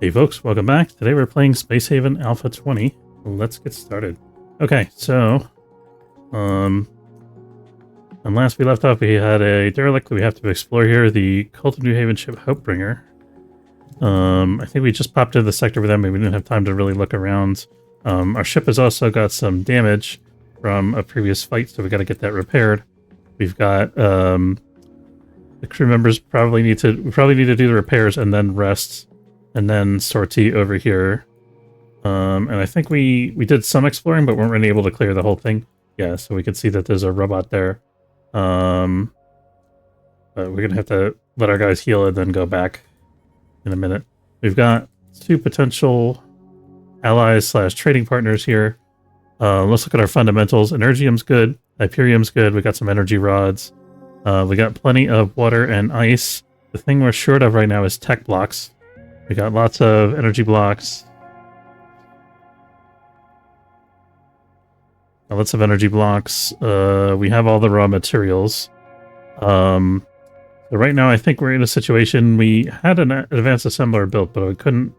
Hey folks, welcome back. Today we're playing Space Haven Alpha 20. Let's get started. Okay, so, and last we left off, we had a derelict that we have to explore here, the Cult of New Haven ship Hopebringer. I think we just popped into the sector with them, but we didn't have time to really look around. Our ship has also got some damage from a previous fight, so we got to get that repaired. We've got, the crew members probably need to do the repairs and then rest. And then sortie over here. And I think we did some exploring, but weren't really able to clear the whole thing. Yeah, so we could see that there's a robot there. But we're going to have to let our guys heal and then go back in a minute. We've got two potential allies / trading partners here. Let's look at our fundamentals. Energium's good. Hyperium's good. We got some energy rods. We got plenty of water and ice. The thing we're short of right now is tech blocks. We got lots of energy blocks. Lots of energy blocks. We have all the raw materials. So right now I think we're in a situation, we had an advanced assembler built, but we couldn't,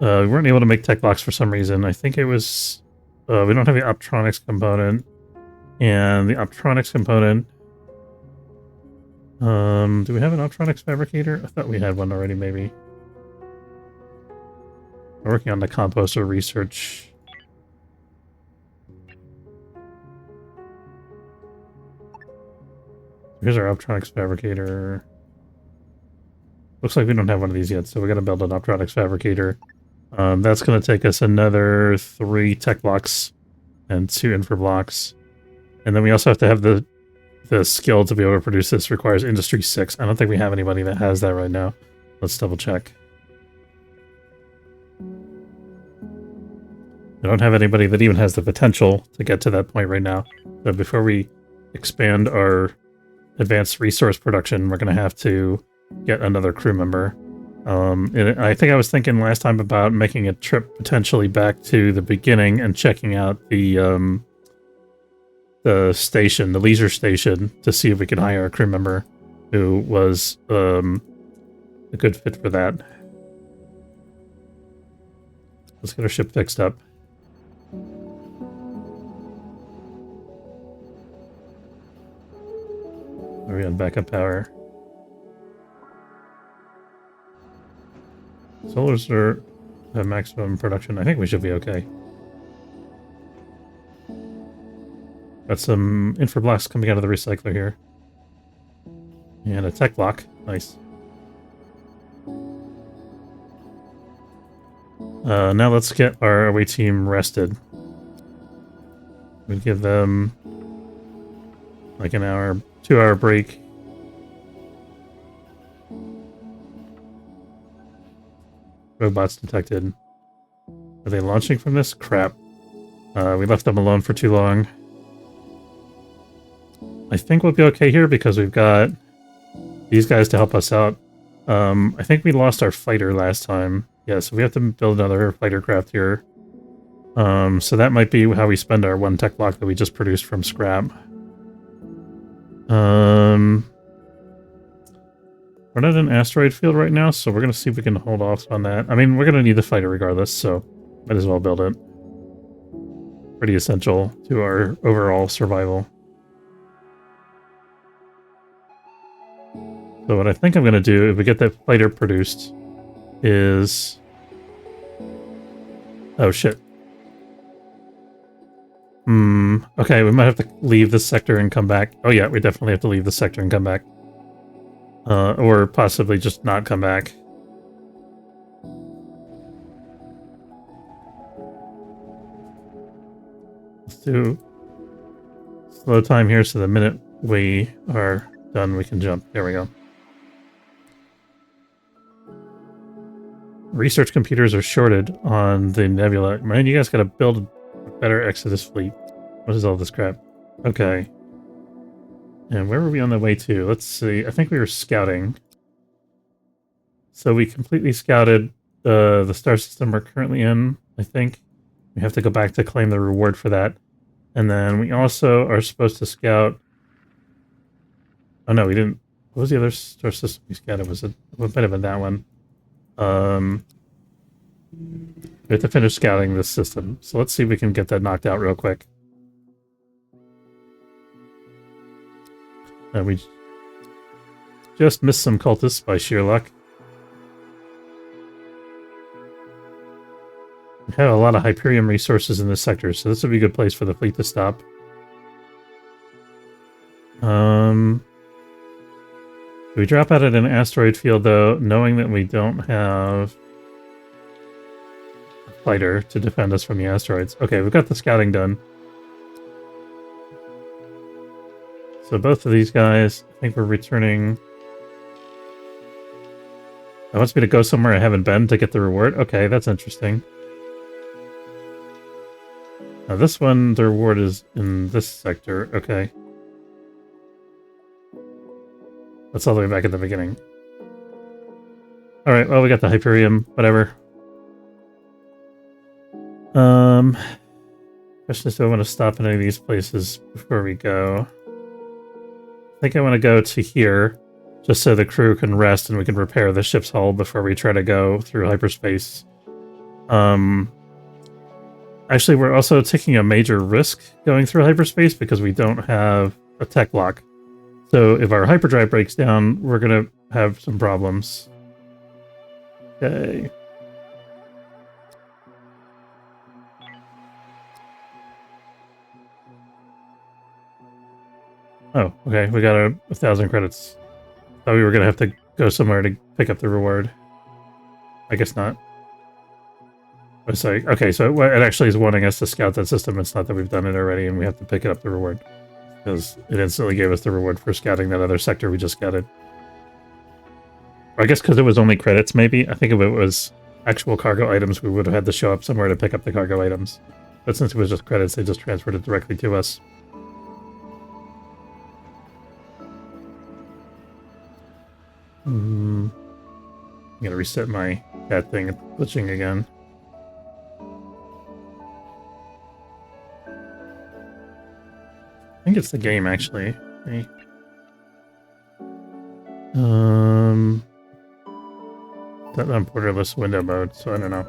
we weren't able to make tech blocks for some reason. I think it was, we don't have the optronics component. And the optronics component, do we have an optronics fabricator? I thought we had one already, maybe. We're working on the composter research. Here's our optronics fabricator. Looks like we don't have one of these yet, so we got to build an optronics fabricator. That's going to take us another 3 tech blocks and 2 infra blocks. And then we also have to have the skill to be able to produce this. Requires Industry 6. I don't think we have anybody that has that right now. Let's double check. I don't have anybody that even has the potential to get to that point right now. So before we expand our advanced resource production, we're going to have to get another crew member. And I think I was thinking last time about making a trip potentially back to the beginning and checking out the station, the leisure station, to see if we could hire a crew member who was a good fit for that. Let's get our ship fixed up. Are we on backup power? Solars are at maximum production. I think we should be okay. Got some infra blocks coming out of the recycler here. And a tech block. Nice. Now let's get our away team rested. We give them like an hour, 2-hour break. Robots detected. Are they launching from this? Crap. We left them alone for too long. I think we'll be okay here because we've got these guys to help us out. I think we lost our fighter last time. Yeah, so we have to build another fighter craft here. So that might be how we spend our 1 tech block that we just produced from scrap. We're not in an asteroid field right now, so we're going to see if we can hold off on that. I mean, we're going to need the fighter regardless, so might as well build it. Pretty essential to our overall survival. So what I think I'm going to do, if we get that fighter produced, is... Oh, shit. Okay, we might have to leave this sector and come back. Oh yeah, we definitely have to leave the sector and come back. Or possibly just not come back. Let's do slow time here, so the minute we are done, we can jump. There we go. Research computers are shorted on the Nebula. Man, you guys gotta build a better Exodus fleet. What is all this crap? Okay. And where were we on the way to? Let's see. I think we were scouting. So we completely scouted the star system we're currently in, I think. We have to go back to claim the reward for that. And then we also are supposed to scout... Oh no, we didn't. What was the other star system we scouted? Was it? What might have been that one? We have to finish scouting this system. So let's see if we can get that knocked out real quick. We just missed some cultists by sheer luck. We have a lot of Hyperion resources in this sector, so this would be a good place for the fleet to stop. Do we drop out at an asteroid field, though, knowing that we don't have a fighter to defend us from the asteroids? Okay, we've got the scouting done. So both of these guys, I think we're returning... It wants me to go somewhere I haven't been to get the reward? Okay, that's interesting. Now this one, the reward is in this sector. Okay. That's all the way back at the beginning. Alright, well, we got the Hyperium, whatever. Question is, do I want to stop in any of these places before we go? I think I want to go to here, just so the crew can rest and we can repair the ship's hull before we try to go through hyperspace. Actually, we're also taking a major risk going through hyperspace because we don't have a tech lock. So if our hyperdrive breaks down, we're going to have some problems. Okay. Oh, okay. We got 1,000 credits. Thought we were going to have to go somewhere to pick up the reward. I guess not. Oh, sorry. Okay, so it actually is wanting us to scout that system. It's not that we've done it already and we have to pick it up the reward. Because it instantly gave us the reward for scouting that other sector we just scouted. Or I guess because it was only credits, maybe? I think if it was actual cargo items, we would have had to show up somewhere to pick up the cargo items. But since it was just credits, they just transferred it directly to us. I'm gonna reset my chat thing. It's glitching again. I think it's the game, actually. Okay. Set on borderless window mode, so I don't know.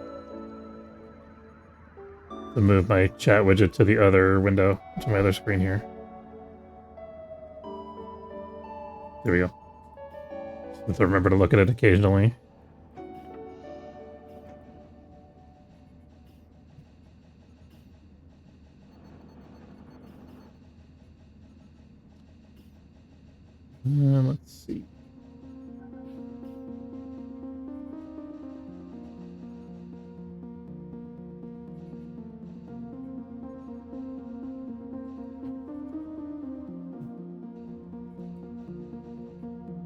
To move my chat widget to the other window, to my other screen here. There we go. Just have to remember to look at it occasionally. Let's see.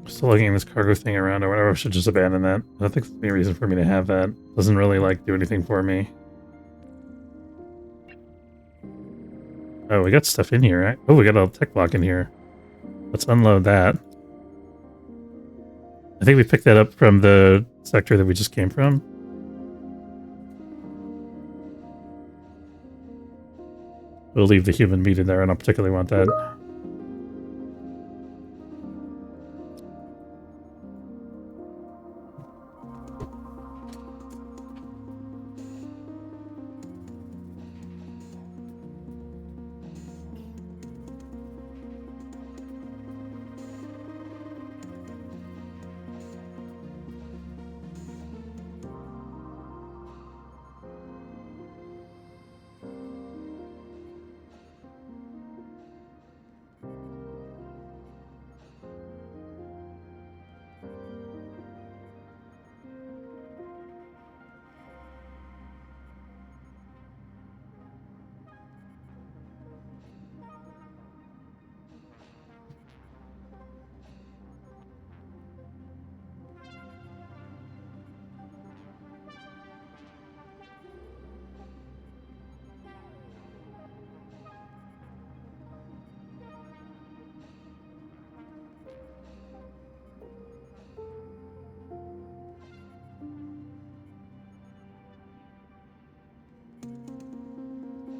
Still looking at this cargo thing around or whatever. I should just abandon that. I don't think there's any reason for me to have that. Doesn't really do anything for me. Oh, we got stuff in here, right? Oh, we got a tech block in here. Let's unload that. I think we picked that up from the sector that we just came from. We'll leave the human meat in there. I don't particularly want that.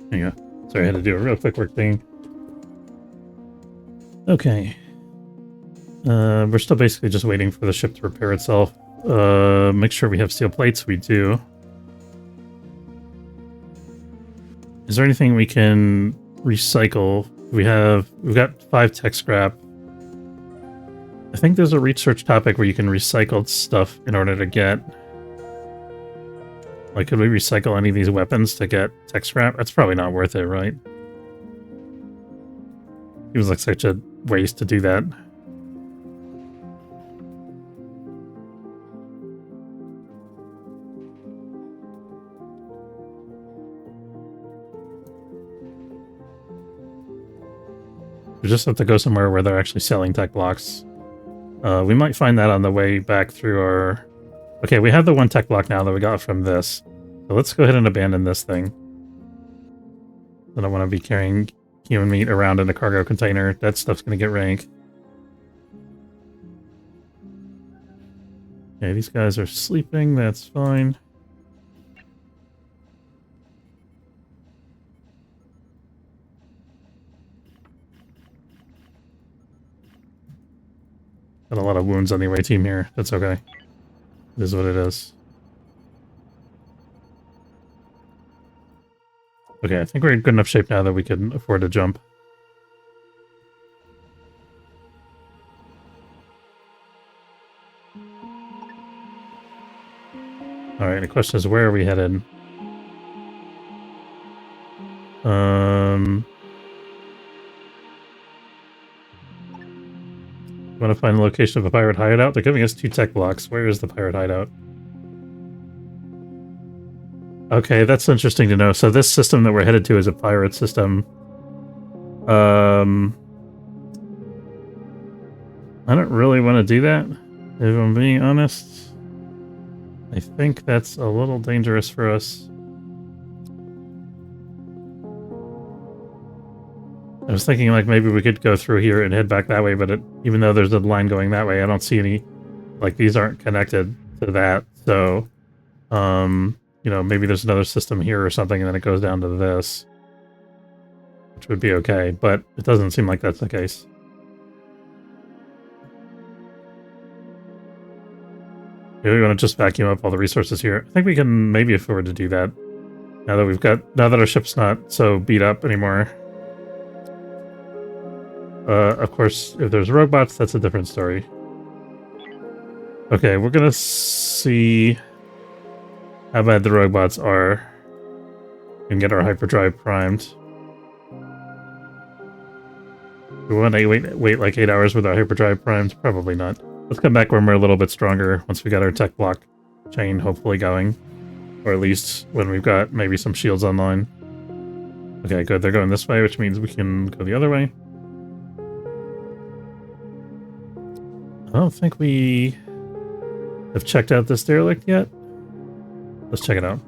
There you go. Sorry, I had to do a real quick work thing. Okay. We're still basically just waiting for the ship to repair itself. Make sure we have steel plates. We do. Is there anything we can recycle? We've got 5 tech scrap. I think there's a research topic where you can recycle stuff in order to get... Like, could we recycle any of these weapons to get tech scrap? That's probably not worth it, right? Seems like such a waste to do that. We just have to go somewhere where they're actually selling tech blocks. We might find that on the way back through our... Okay, we have the 1 tech block now that we got from this. So let's go ahead and abandon this thing. I don't want to be carrying human meat around in a cargo container. That stuff's going to get rank. Okay, these guys are sleeping. That's fine. Got a lot of wounds on the away team here. That's okay. It is what it is. Okay, I think we're in good enough shape now that we can afford to jump. Alright, the question is, where are we headed? Want to find the location of a pirate hideout? They're giving us 2 tech blocks. Where is the pirate hideout? Okay, that's interesting to know. So this system that we're headed to is a pirate system. I don't really want to do that, if I'm being honest. I think that's a little dangerous for us. I was thinking like maybe we could go through here and head back that way, but even though there's a line going that way, I don't see any, like these aren't connected to that. So, you know, maybe there's another system here or something and then it goes down to this, which would be okay, but it doesn't seem like that's the case. Maybe we want to just vacuum up all the resources here. I think we can maybe afford to do that now that our ship's not so beat up anymore. Of course, if there's robots, that's a different story. Okay, we're gonna see how bad the robots are and get our hyperdrive primed. We want to wait like 8 hours with our hyperdrive primed? Probably not. Let's come back when we're a little bit stronger, once we got our tech block chain hopefully going. Or at least when we've got maybe some shields online. Okay, good. They're going this way, which means we can go the other way. I don't think we have checked out this derelict yet. Let's check it out.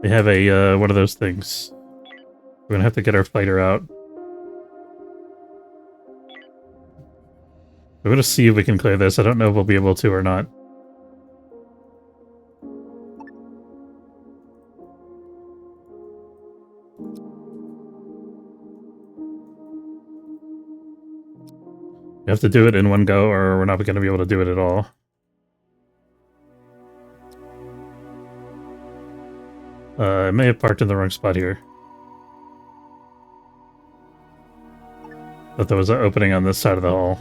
They have a, one of those things. We're gonna have to get our fighter out. We're gonna see if we can clear this. I don't know if we'll be able to or not. We have to do it in one go or we're not gonna be able to do it at all. I may have parked in the wrong spot here. Thought there was an opening on this side of the hall.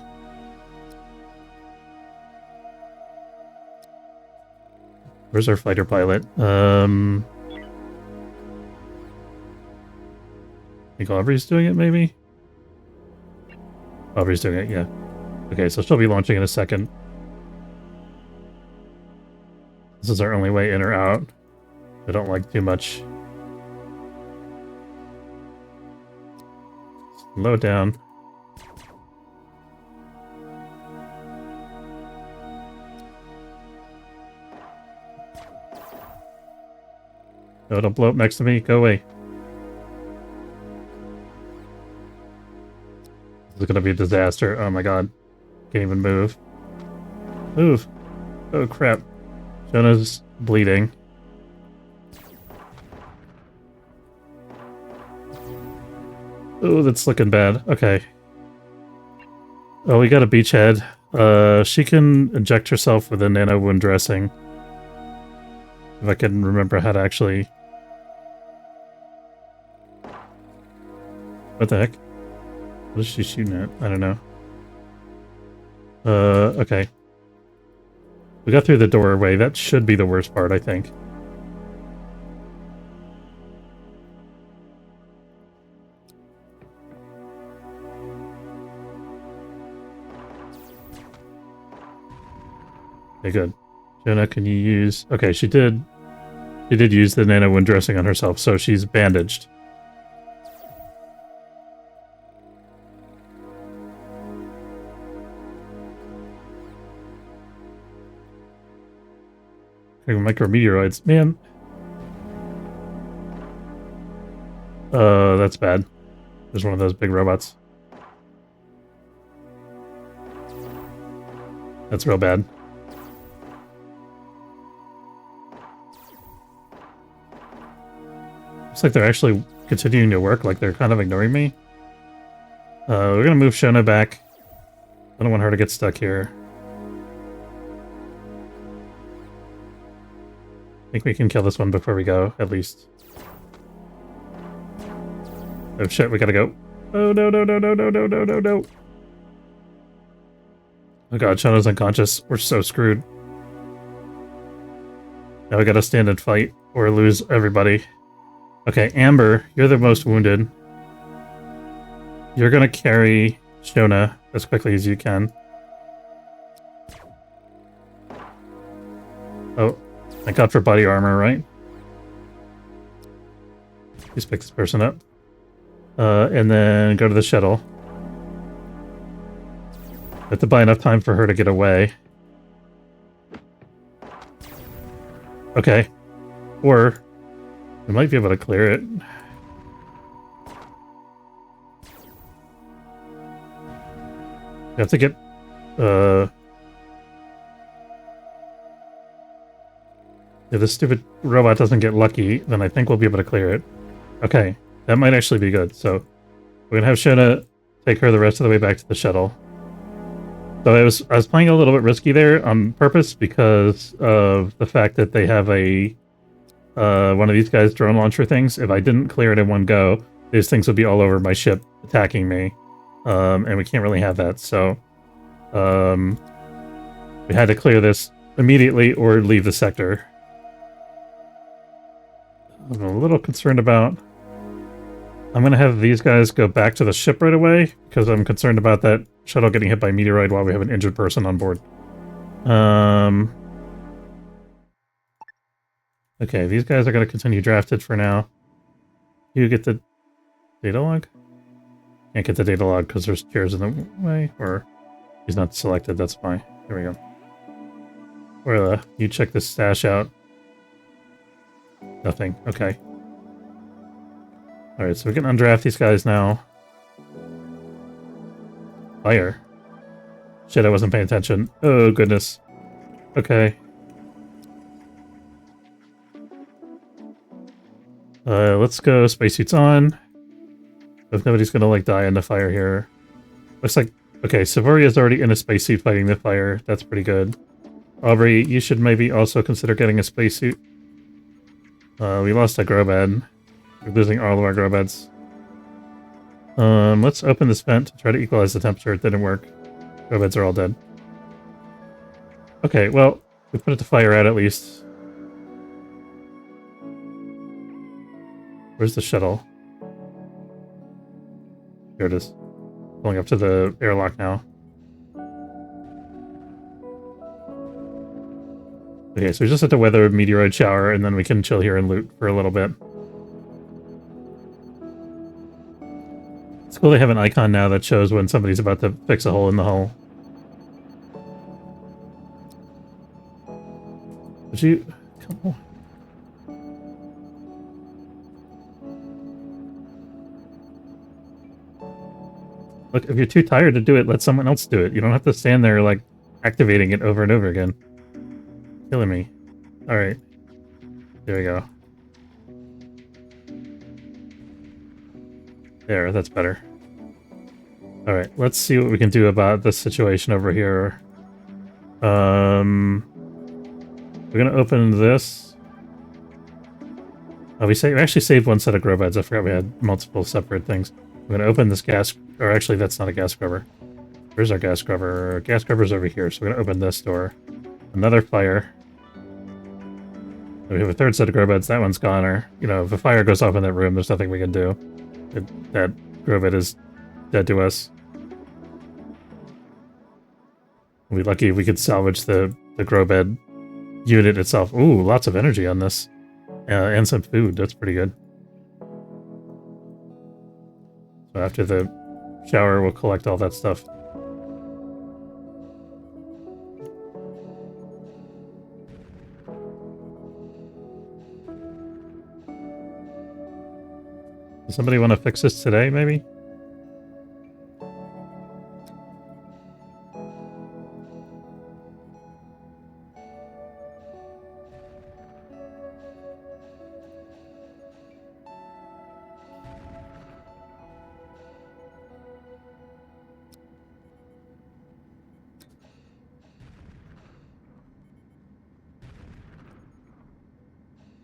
Where's our fighter pilot? I think Aubrey's doing it, maybe? Aubrey's doing it, yeah. Okay, so she'll be launching in a second. This is our only way in or out. I don't like too much. Slow down. No, don't blow up next to me. Go away. This is gonna be a disaster. Oh my god. Can't even move. Move. Oh crap. Jonah's bleeding. Oh, that's looking bad. Okay. Oh, we got a beachhead. She can inject herself with a nano wound dressing. If I can remember how to actually... What the heck? What is she shooting at? I don't know. Okay. We got through the doorway. That should be the worst part, I think. Okay, good. Jonah, can you use... Okay, she did use the nano wound dressing on herself, so she's bandaged. Micrometeoroids. Man. That's bad. There's one of those big robots. That's real bad. Looks like they're actually continuing to work, like they're kind of ignoring me. We're gonna move Shona back. I don't want her to get stuck here. I think we can kill this one before we go, at least. Oh shit, we gotta go. Oh no, no, no, no, no, no, no, no, no. Oh god, Shona's unconscious. We're so screwed. Now we gotta stand and fight or lose everybody. Okay, Amber, you're the most wounded. You're gonna carry Shona as quickly as you can. Oh, thank god for body armor, right? Please pick this person up. And then go to the shuttle. Have to buy enough time for her to get away. Okay. Or we might be able to clear it. We have to get if this stupid robot doesn't get lucky, then I think we'll be able to clear it. Okay. That might actually be good. So we're gonna have Shona take her the rest of the way back to the shuttle. So I was playing a little bit risky there on purpose because of the fact that they have a one of these guys drone launcher things. If I didn't clear it in one go, these things would be all over my ship attacking me, and we can't really have that. So we had to clear this immediately or leave the sector. I'm a little concerned about... I'm going to have these guys go back to the ship right away, because I'm concerned about that shuttle getting hit by a meteoroid while we have an injured person on board. Okay, these guys are going to continue drafted for now. You get the data log? Can't get the data log because there's chairs in the way, or he's not selected, that's fine. There we go. Or you check this stash out. Nothing, okay. Alright, so we can undraft these guys now. Fire. Shit, I wasn't paying attention. Oh, goodness. Okay. Let's go spacesuits on. If nobody's gonna, like, die in the fire here. Looks like... Okay, Savoria's already in a spacesuit fighting the fire. That's pretty good. Aubrey, you should maybe also consider getting a spacesuit. We lost a Grobad. We're losing all of our Grobeds. Let's open this vent to try to equalize the temperature. It didn't work. Grobeds are all dead. Okay, well, we put it to fire out at least. Where's the shuttle? Here it is. Pulling up to the airlock now. Okay, so we just have to weather a meteoroid shower, and then we can chill here and loot for a little bit. It's cool they have an icon now that shows when somebody's about to fix a hole in the hull. Would you... Come on. Look, if you're too tired to do it, let someone else do it. You don't have to stand there, like, activating it over and over again. Killing me. Alright. There we go. There, that's better. Alright, let's see what we can do about this situation over here. We're gonna open this. Oh, we actually saved one set of grow beds. I forgot we had multiple separate things. We're gonna open this gas, or actually that's not a gas scrubber. Where's our gas scrubber? Gas scrubber's over here, so we're gonna open this door. Another fire. We have a third set of grow beds. That one's gone, or, you know, if a fire goes off in that room, there's nothing we can do. That grow bed is dead to us. We'll be lucky if we could salvage the grow bed unit itself. Ooh, lots of energy on this. And some food. That's pretty good. So after the shower, we'll collect all that stuff. Does somebody want to fix this today, maybe?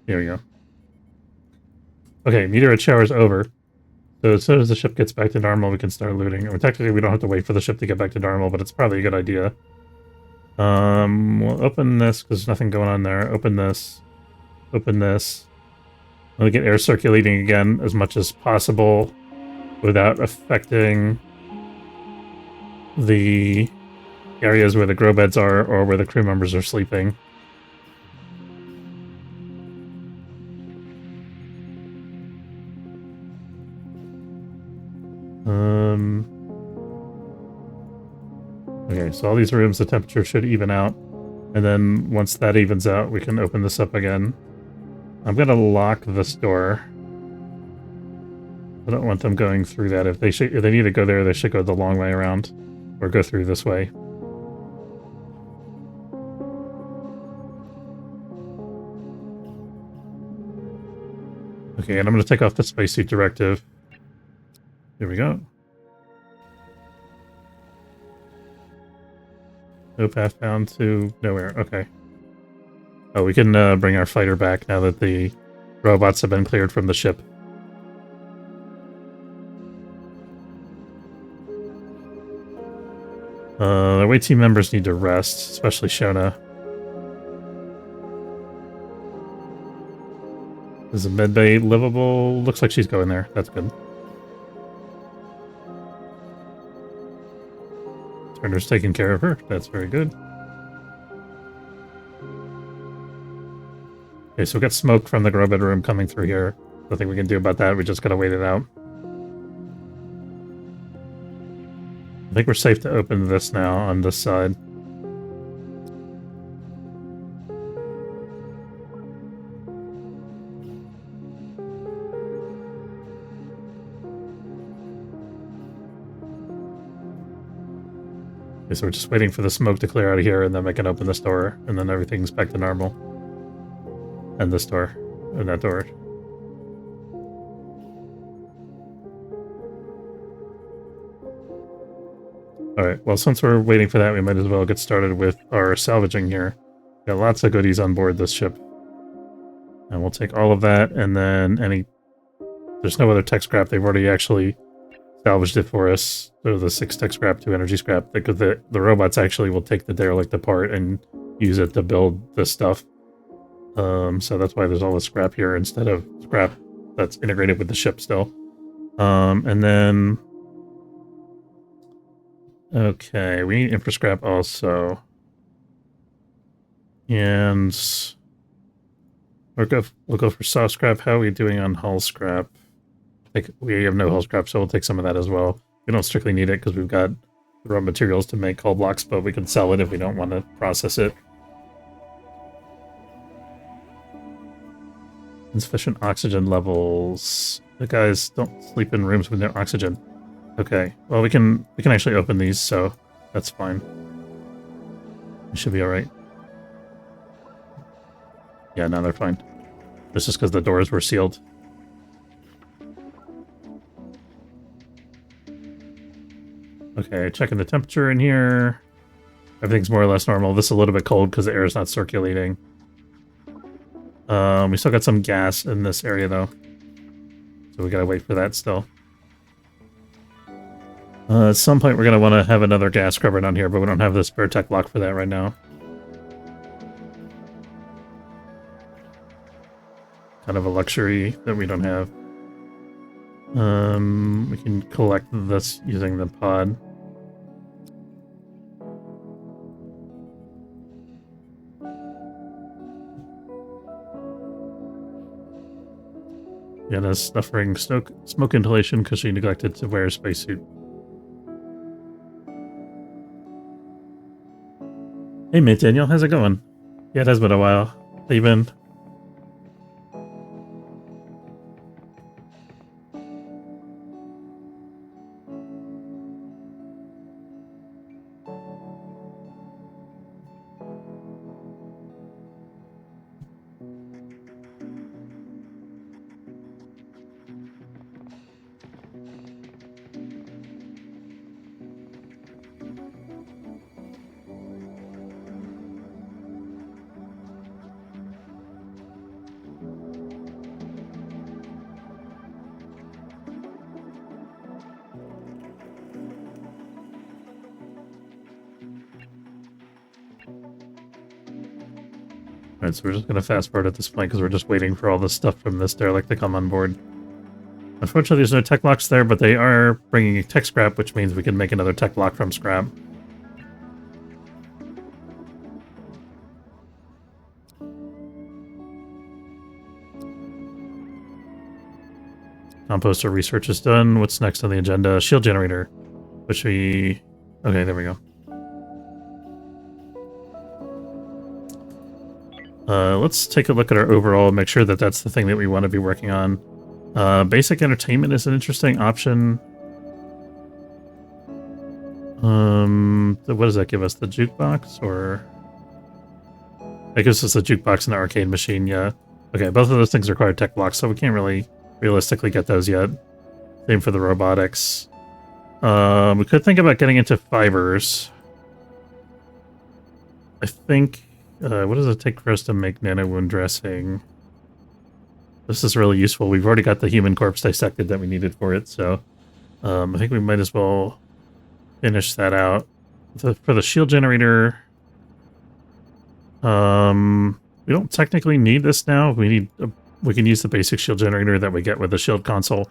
Here we go. Okay, meteorite shower's over. So as soon as the ship gets back to normal, we can start looting. Or technically, we don't have to wait for the ship to get back to normal, but it's probably a good idea. We'll open this, because there's nothing going on there. Open this. Open this. Let me get air circulating again as much as possible without affecting the areas where the grow beds are or where the crew members are sleeping. Okay, so all these rooms, the temperature should even out. And then once that evens out, we can open this up again. I'm gonna lock this door. I don't want them going through that. If they need to go there, they should go the long way around. Or go through this way. Okay, and I'm gonna take off the spacesuit directive. Here we go. No path bound to nowhere. Okay. Oh, we can bring our fighter back now that the robots have been cleared from the ship. The away team members need to rest, especially Shona. Is the medbay livable? Looks like she's going there. That's good. Turner's taking care of her. That's very good. Okay, so we got smoke from the grow bed room coming through here. Nothing we can do about that. We just gotta wait it out. I think we're safe to open this now on this side. Okay, so we're just waiting for the smoke to clear out of here, and then we can open this door, and then everything's back to normal. And this door, and that door. Alright, well, since we're waiting for that, we might as well get started with our salvaging here. Got lots of goodies on board this ship. And we'll take all of that, and then there's no other tech scrap. They've already actually salvaged it for us. So the 6 tech scrap, 2 energy scrap. Because the robots actually will take the derelict apart and use it to build this stuff. So that's why there's all this scrap here instead of scrap that's integrated with the ship still. And then... Okay, we need infra scrap also. And... We'll go for soft scrap. How are we doing on hull scrap? We have no hull scrap, so we'll take some of that as well. We don't strictly need it because we've got the raw materials to make hull blocks, but we can sell it if we don't want to process it. Insufficient oxygen levels. The guys don't sleep in rooms with no oxygen. Okay, well we can actually open these, so that's fine. We should be alright. Yeah, no, they're fine. It's just because the doors were sealed. Okay, checking the temperature in here. Everything's more or less normal. This is a little bit cold because the air is not circulating. We still got some gas in this area, though. So we gotta wait for that still. At some point, we're gonna want to have another gas scrubber down here, but we don't have the spare tech lock for that right now. Kind of a luxury that we don't have. We can collect this using the pod. Diana's suffering smoke inhalation because she neglected to wear a spacesuit. Hey mate, Daniel, how's it going? Yeah, it has been a while. How you been? Alright, so we're just gonna fast forward at this point because we're just waiting for all the stuff from this derelict to come on board. Unfortunately, there's no tech locks there, but they are bringing tech scrap, which means we can make another tech lock from scrap. Composter research is done. What's next on the agenda? Shield generator, which we... Okay, there we go. Let's take a look at our overall, make sure that that's the thing that we want to be working on. Basic entertainment is an interesting option. What does that give us? The jukebox, or... That gives us a jukebox and an arcade machine, yeah. Okay, both of those things require tech blocks, so we can't really realistically get those yet. Same for the robotics. We could think about getting into fibers. I think... what does it take for us to make nano wound dressing? This is really useful. We've already got the human corpse dissected that we needed for it, so... I think we might as well finish that out. For the shield generator... we don't technically need this now. We can use the basic shield generator that we get with the shield console.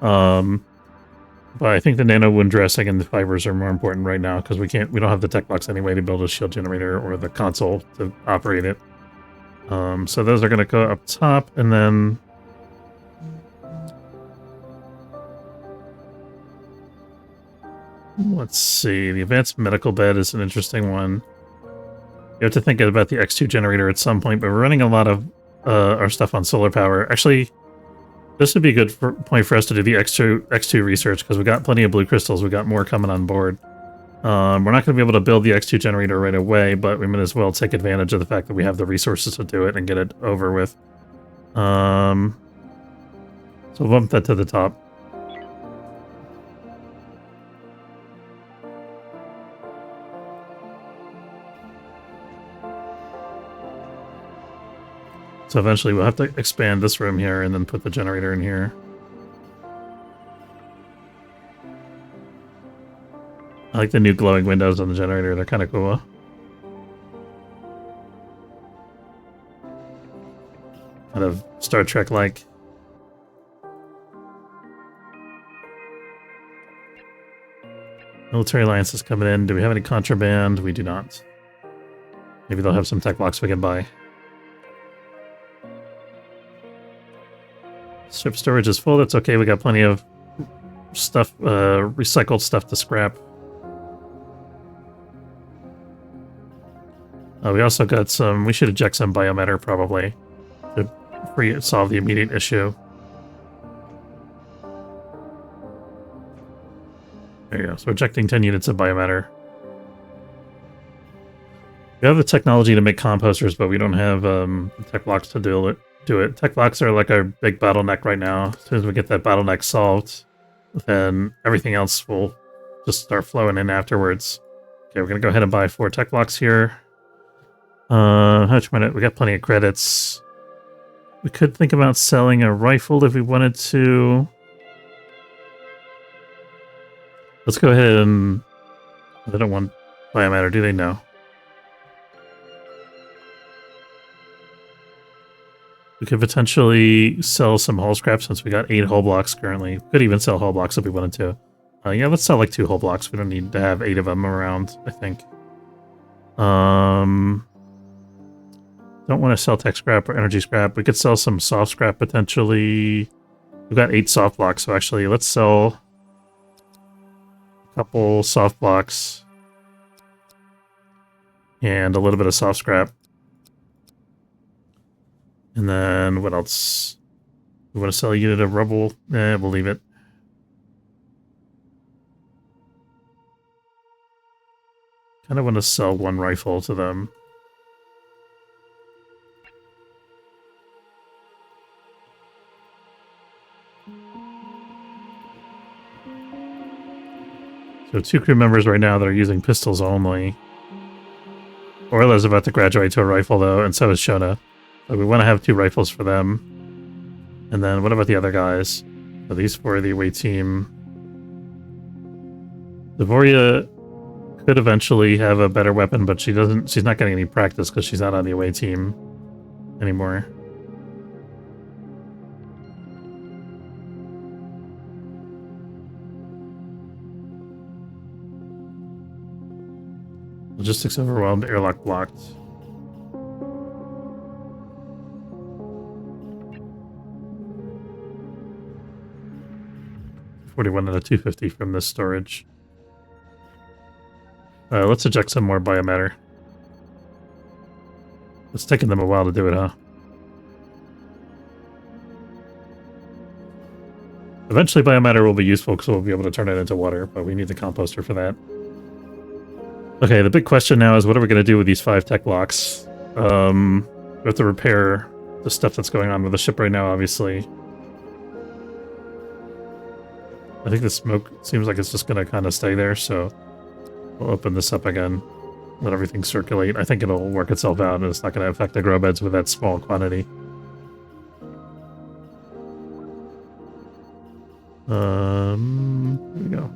But I think the nano wound dressing and the fibers are more important right now because we don't have the tech box anyway to build a shield generator or the console to operate it. So those are going to go up top, and then let's see. The advanced medical bed is an interesting one. You have to think about the X2 generator at some point, but we're running a lot of our stuff on solar power. Actually, this would be a good point for us to do the X2 research, because we got plenty of blue crystals. We got more coming on board. We're not going to be able to build the X2 generator right away, but we might as well take advantage of the fact that we have the resources to do it and get it over with. So we'll bump that to the top. So eventually we'll have to expand this room here and then put the generator in here. I like the new glowing windows on the generator. They're kind of cool. Kind of Star Trek-like. Military Alliance is coming in. Do we have any contraband? We do not. Maybe they'll have some tech blocks we can buy. Strip storage is full. That's okay. We got plenty of stuff, recycled stuff to scrap. We also got some... We should eject some biomatter, probably, to solve the immediate issue. There you go. So ejecting 10 units of biomatter. We have the technology to make composters, but we don't have tech blocks to do it. Tech blocks are like our big bottleneck right now. As soon as we get that bottleneck solved, then everything else will just start flowing in afterwards. Okay, we're gonna go ahead and buy 4 tech blocks here. How much money? We got plenty of credits. We could think about selling a rifle if we wanted to. Let's go ahead and... They don't want biomatter, do they? No. We could potentially sell some hull scrap since we got 8 hull blocks currently. We could even sell hull blocks if we wanted to. Yeah, let's sell like 2 hull blocks. We don't need to have 8 of them around, I think. Don't want to sell tech scrap or energy scrap. We could sell some soft scrap potentially. We've got 8 soft blocks, so actually let's sell a couple soft blocks and a little bit of soft scrap. And then what else? We want to sell a unit of rubble. We'll leave it. Kind of want to sell 1 rifle to them. So 2 crew members right now that are using pistols only. Orla's about to graduate to a rifle though, and so is Shona. So we want to have 2 rifles for them. And then what about the other guys? So these 4 are the away team. Devoria could eventually have a better weapon, but she's not getting any practice because she's not on the away team anymore. Logistics overwhelmed, airlock blocked. $41 out of $250 from this storage. Let's eject some more biomatter. It's taking them a while to do it, huh? Eventually biomatter will be useful because we'll be able to turn it into water, but we need the composter for that. Okay, the big question now is what are we going to do with these 5 tech blocks? We have to repair the stuff that's going on with the ship right now, obviously. I think the smoke seems like it's just going to kind of stay there, so we'll open this up again, let everything circulate. I think it'll work itself out, and it's not going to affect the grow beds with that small quantity. Here we go.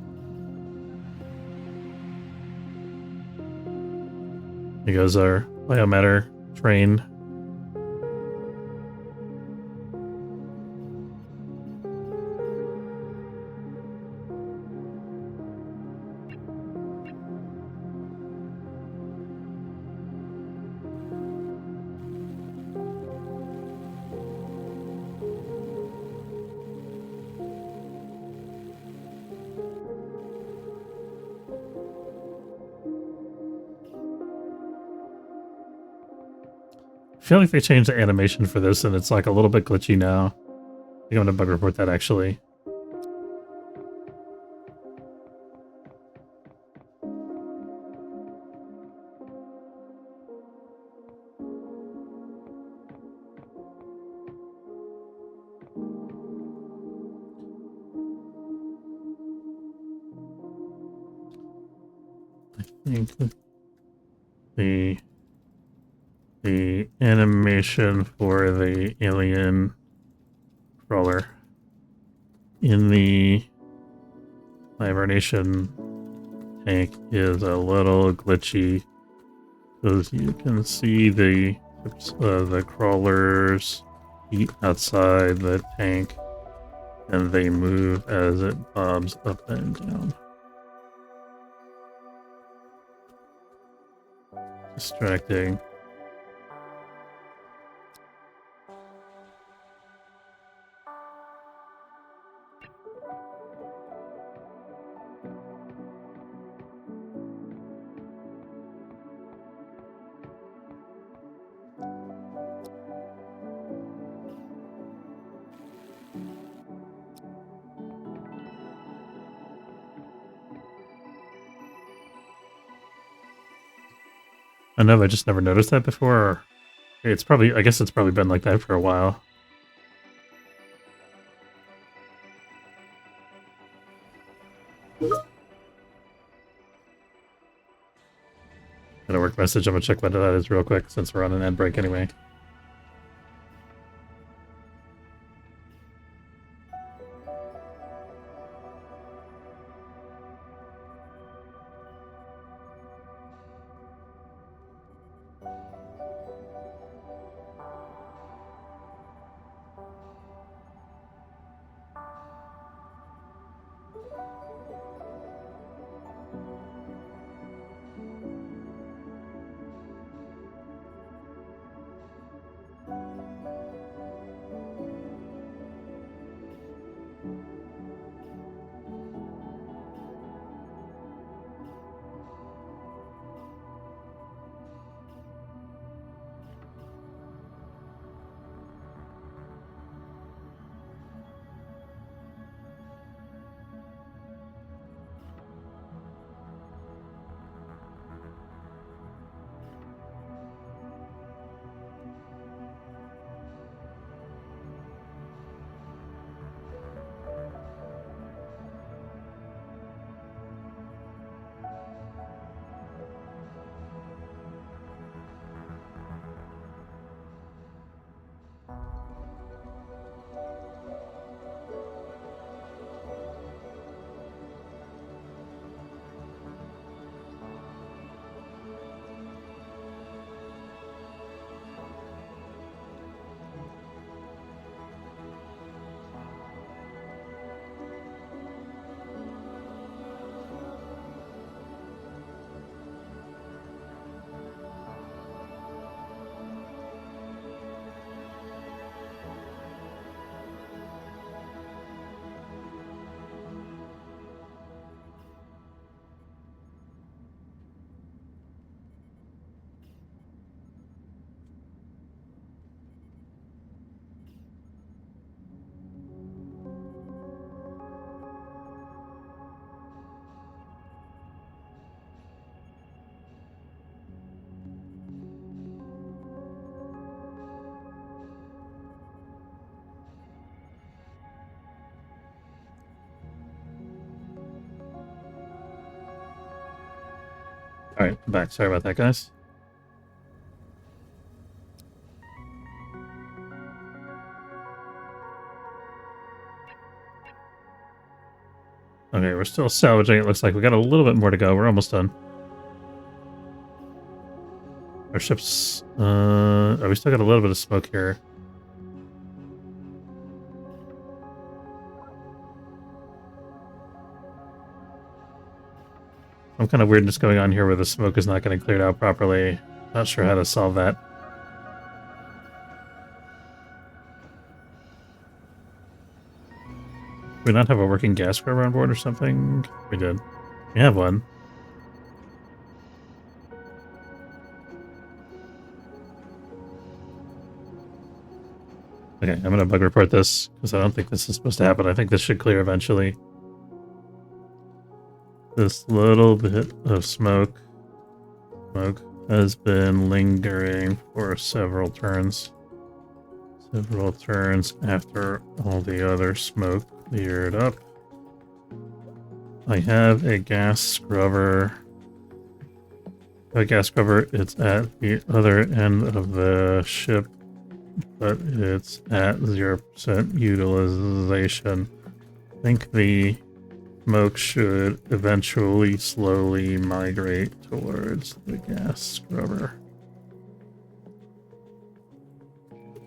Here goes our biomatter train. I feel like they changed the animation for this and it's like a little bit glitchy now. I think I'm gonna bug report that actually. I think the animation for the alien crawler in the hibernation tank is a little glitchy because you can see the crawlers eat outside the tank and they move as it bobs up and down. Distracting. I know I just never noticed that before. Or it's probably, I guess it's probably been like that for a while. Got a work message. I'm gonna check what that is real quick since we're on an ad break anyway. Alright, I'm back. Sorry about that, guys. Okay, we're still salvaging. It looks like we got a little bit more to go. We're almost done. Our ship's... oh, we still got a little bit of smoke here. Some kind of weirdness going on here where the smoke is not getting cleared out properly. Not sure how to solve that. Do we not have a working gas scrubber on board or something? We did. We have one. Okay, I'm gonna bug report this because I don't think this is supposed to happen. I think this should clear eventually. This little bit of smoke has been lingering for several turns. Several turns after all the other smoke cleared up. I have a gas scrubber. It's at the other end of the ship, but it's at 0% utilization. I think the smoke should eventually slowly migrate towards the gas scrubber.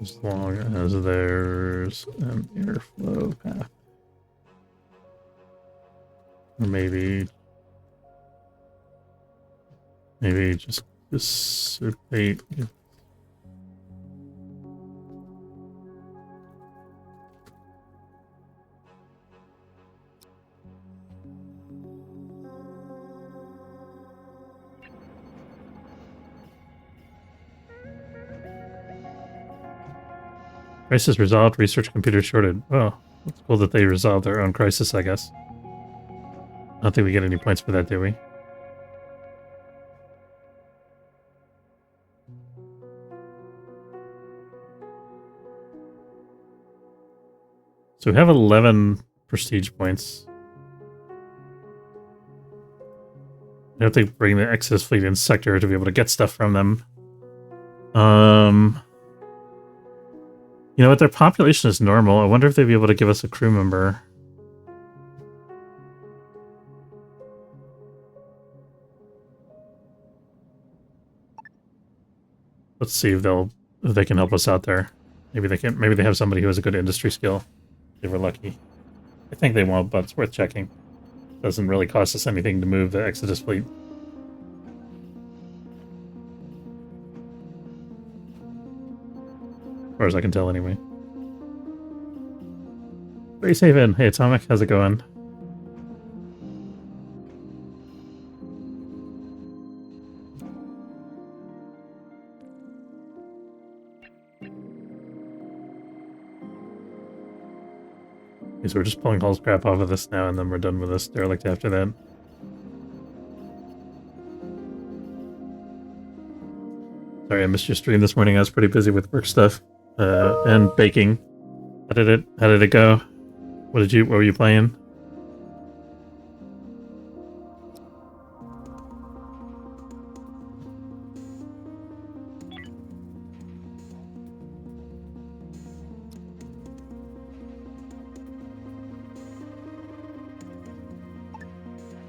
As long as there's an airflow path. Or maybe just dissipate. Crisis resolved, research computer shorted. Oh, it's cool that they resolved their own crisis, I guess. I don't think we get any points for that, do we? So we have 11 prestige points. We have to bring the Exodus fleet in sector to be able to get stuff from them. You know what? Their population is normal. I wonder if they'd be able to give us a crew member. Let's see if they can help us out there. Maybe they can. Maybe they have somebody who has a good industry skill. If we're lucky. I think they won't, but it's worth checking. Doesn't really cost us anything to move the Exodus fleet. As far as I can tell, anyway. Space Haven. Hey, Atomic, how's it going? Okay, so we're just pulling Hull's crap off of this now, and then we're done with this derelict after that. Sorry, I missed your stream this morning. I was pretty busy with work stuff and baking. How did it go? What were you playing?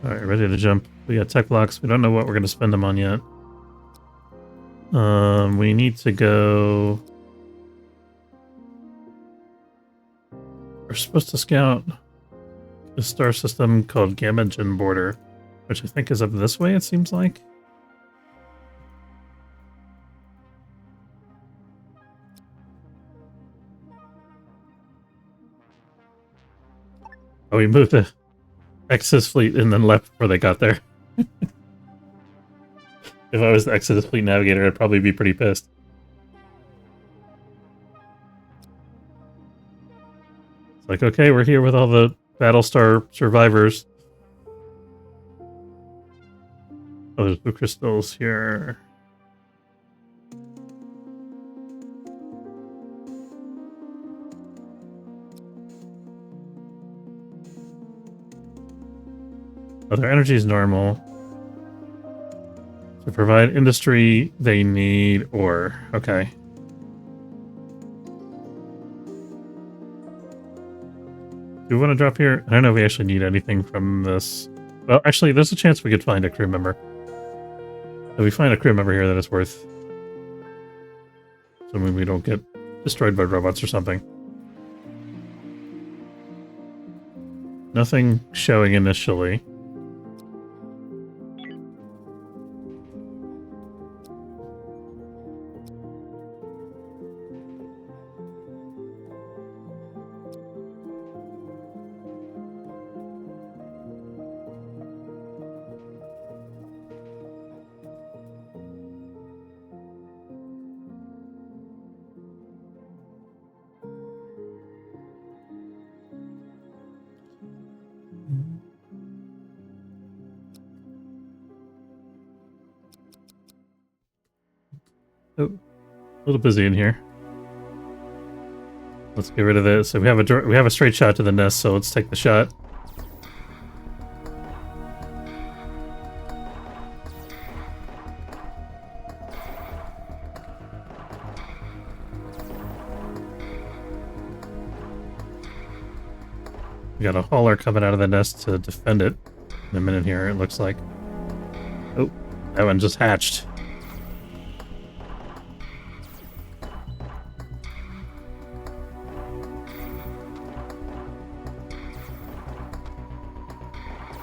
Alright, ready to jump. We got tech blocks. We don't know what we're going to spend them on yet. We need to go... We're supposed to scout a star system called Gamagen Border, which I think is up this way, it seems like. Oh, we moved the Exodus fleet and then left before they got there. If I was the Exodus fleet navigator, I'd probably be pretty pissed. It's like, okay, we're here with all the Battlestar survivors. Oh, there's blue crystals here. Oh, their energy is normal. To provide industry, they need ore. Okay. Do we want to drop here? I don't know if we actually need anything from this. Well, actually, there's a chance we could find a crew member. If we find a crew member here that is worth... Assuming we don't get destroyed by robots or something. Nothing showing initially. Oh, a little busy in here. Let's get rid of this. So we have a straight shot to the nest, so let's take the shot. We got a hauler coming out of the nest to defend it in a minute here, it looks like. Oh, that one just hatched.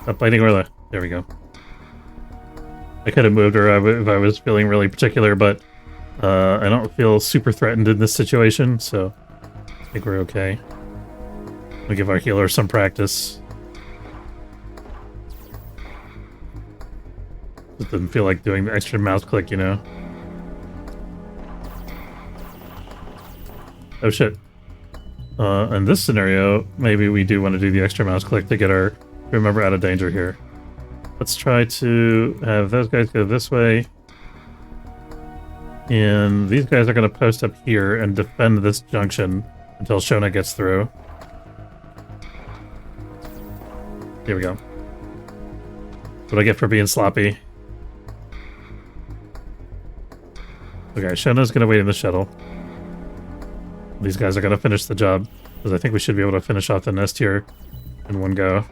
Stop biting Orla. There we go. I could have moved her if I was feeling really particular, but I don't feel super threatened in this situation, so I think we're okay. We'll give our healer some practice. It doesn't feel like doing the extra mouse click, you know? Oh shit. In this scenario, maybe we do want to do the extra mouse click to get our crew member out of danger here. Let's try to have those guys go this way. And these guys are going to post up here and defend this junction until Shona gets through. Here we go. What I get for being sloppy. Okay, Shona's gonna wait in the shuttle. These guys are gonna finish the job, because I think we should be able to finish off the nest here in one go.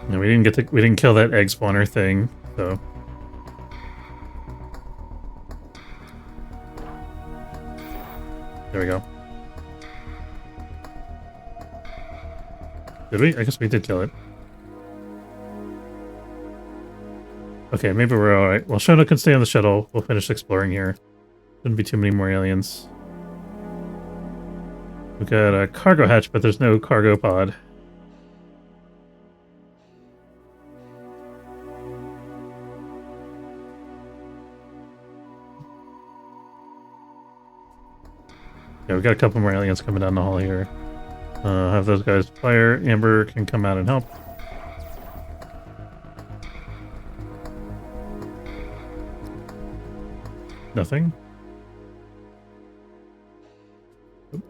No, we didn't kill that egg spawner thing, so. There we go. Did we? I guess we did kill it. Okay, maybe we're alright. Well, Shona can stay on the shuttle. We'll finish exploring here. Shouldn't be too many more aliens. We've got a cargo hatch, but there's no cargo pod. Yeah, we've got a couple more aliens coming down the hall here. Have those guys fire. Amber can come out and help. Nothing. Oop.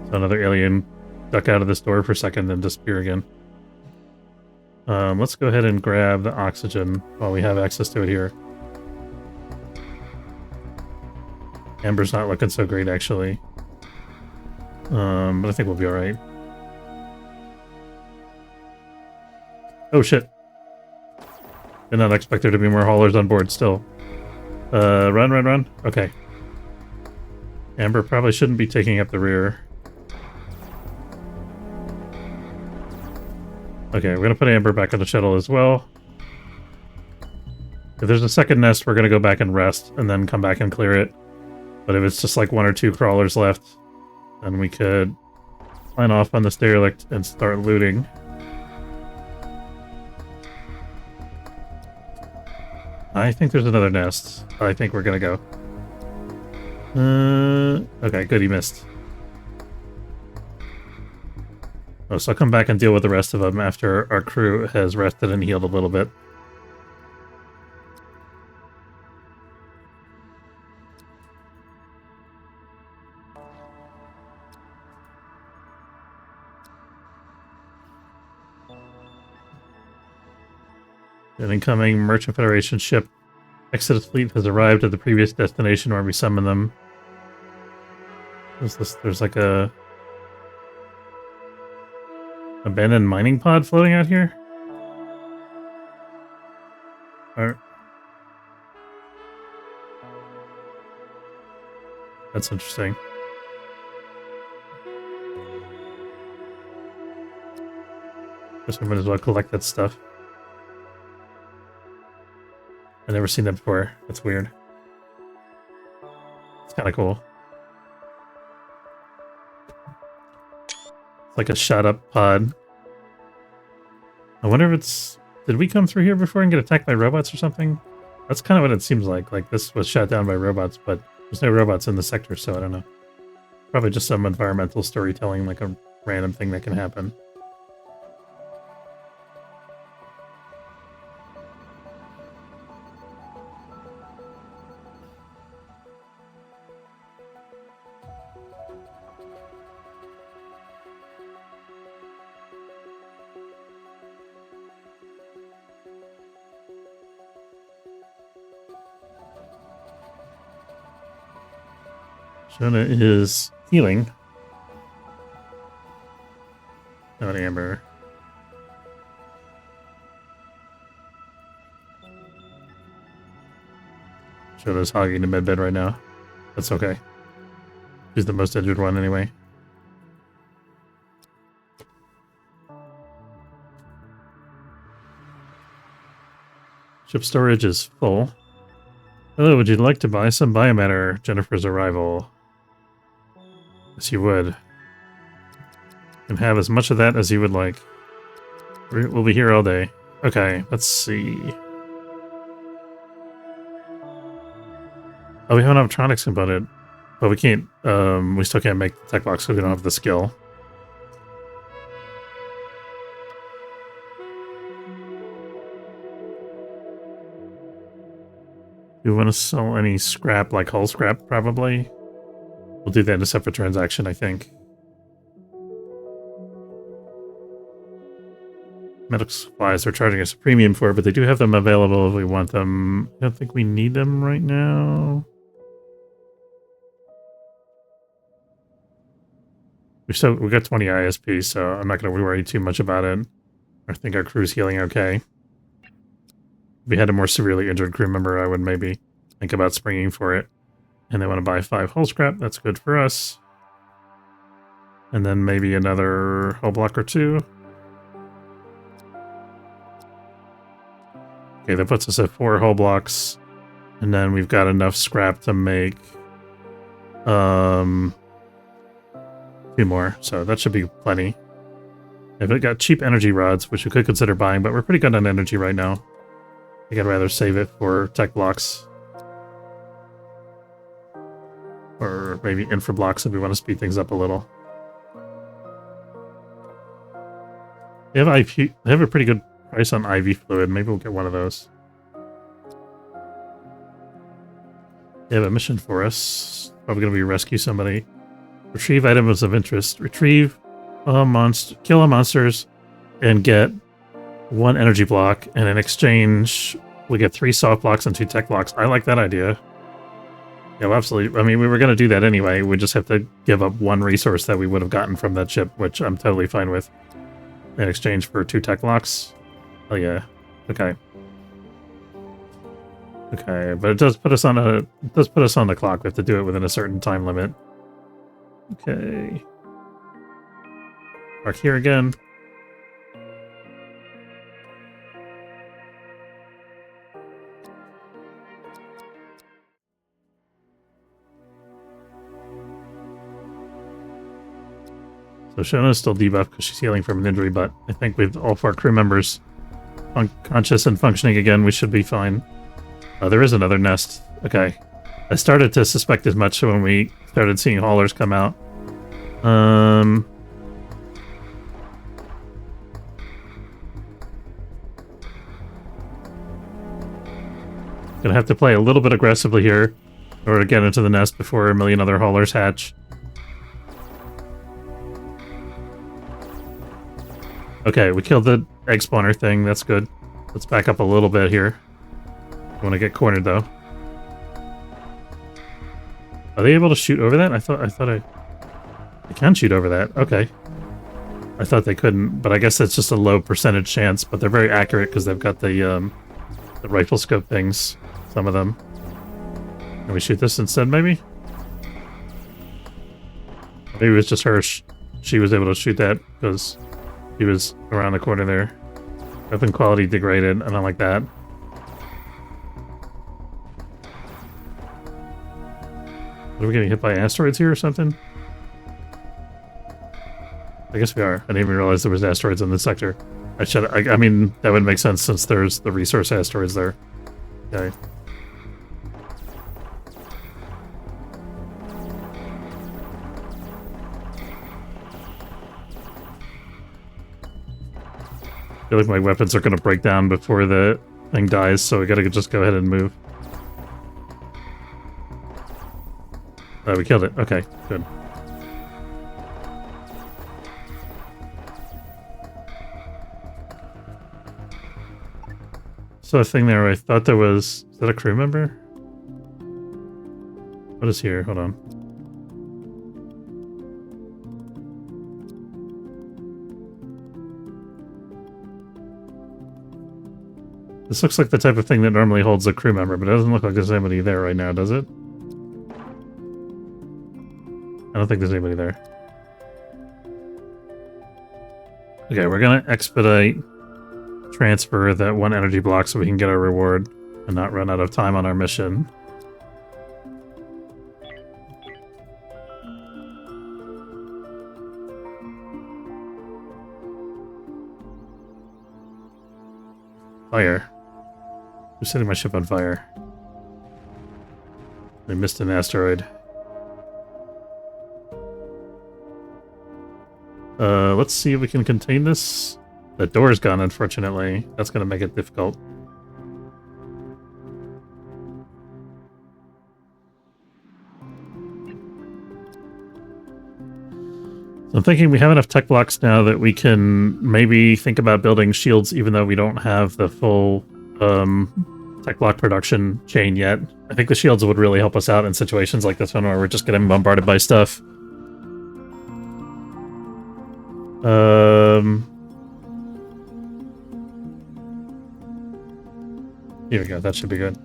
So another alien duck out of this door for a second and disappear again. Let's go ahead and grab the oxygen while we have access to it here. Amber's not looking so great, actually. But I think we'll be alright. Oh, shit. Did not expect there to be more haulers on board still. Run. Okay. Amber probably shouldn't be taking up the rear. Okay, we're gonna put Amber back on the shuttle as well. If there's a second nest, we're gonna go back and rest, and then come back and clear it. But if it's just like 1 or 2 crawlers left, then we could line off on this derelict and start looting. I think there's another nest. I think we're gonna go. Okay, good, he missed. Oh, so I'll come back and deal with the rest of them after our crew has rested and healed a little bit. An incoming Merchant Federation ship. Exodus fleet has arrived at the previous destination where we summoned them. There's like a abandoned mining pod floating out here? Or... That's interesting. Guess we might as well collect that stuff. I've never seen that before. That's weird. It's kind of cool. It's like a shot up pod. I wonder if it's... Did we come through here before and get attacked by robots or something? That's kind of what it seems like. Like this was shot down by robots, but there's no robots in the sector, so I don't know. Probably just some environmental storytelling, like a random thing that can happen. Shona is healing. Not Amber. Shona's hogging the medbed right now. That's okay. She's the most injured one anyway. Ship storage is full. Hello, would you like to buy some biomatter? Jennifer's arrival. Yes, you would. You can have as much of that as you would like. We'll be here all day. Okay, let's see. Oh, we have an electronics component, but we can't, we still can't make the tech box because we don't have the skill. Do we want to sell any scrap, like hull scrap, probably? We'll do that in a separate transaction, I think. medical supplies they're charging us a premium for, but they do have them available if we want them. I don't think we need them right now. We got 20 ISP, so I'm not going to worry too much about it. I think our crew's healing okay. If we had a more severely injured crew member, I would maybe think about springing for it. And they want to buy 5 hull scrap. That's good for us. And then maybe another hull block or 2. Okay, that puts us at 4 hull blocks. And then we've got enough scrap to make 2 more. So that should be plenty. If it got cheap energy rods, which we could consider buying, but we're pretty good on energy right now. I think I'd rather save it for tech blocks. Or maybe infra blocks if we want to speed things up a little. They have a pretty good price on IV fluid. Maybe we'll get one of those. They have a mission for us. Probably going to be rescue somebody. Retrieve items of interest. Retrieve kill all monsters and get 1 energy block. And in exchange, we get 3 soft blocks and 2 tech blocks. I like that idea. Yeah, well, absolutely. I mean, we were going to do that anyway. We just have to give up 1 resource that we would have gotten from that ship, which I'm totally fine with. In exchange for 2 tech blocks. Oh yeah. Okay. Okay, but it does put us on the clock. We have to do it within a certain time limit. Okay. Park here again. So Shona's still debuffed because she's healing from an injury, but I think with all 4 crew members conscious and functioning again, we should be fine. There is another nest. Okay. I started to suspect as much when we started seeing haulers come out. Gonna have to play a little bit aggressively here in order to get into the nest before a million other haulers hatch. Okay, we killed the egg spawner thing. That's good. Let's back up a little bit here. I want to get cornered though. Are they able to shoot over that? I thought they can shoot over that. Okay. I thought they couldn't, but I guess that's just a low percentage chance. But they're very accurate because they've got the rifle scope things. Some of them. Can we shoot this instead? Maybe. Maybe it was just her. She was able to shoot that because he was around the corner there. Weapon quality degraded. I don't like that. Are we getting hit by asteroids here or something? I guess we are. I didn't even realize there was asteroids in this sector. I mean, that would make sense since there's the resource asteroids there. Okay. I feel like my weapons are going to break down before the thing dies, so we gotta just go ahead and move. Oh, we killed it. Okay, good. So a thing there, I thought there was... Is that a crew member? What is here? Hold on. This looks like the type of thing that normally holds a crew member, but it doesn't look like there's anybody there right now, does it? I don't think there's anybody there. Okay, we're gonna expedite transfer that 1 energy block so we can get our reward and not run out of time on our mission. Fire. Who's setting my ship on fire? I missed an asteroid. Let's see if we can contain this. The door's gone, unfortunately. That's going to make it difficult. I'm thinking we have enough tech blocks now that we can maybe think about building shields, even though we don't have the full tech block production chain yet. I think the shields would really help us out in situations like this one where we're just getting bombarded by stuff. Here we go, that should be good.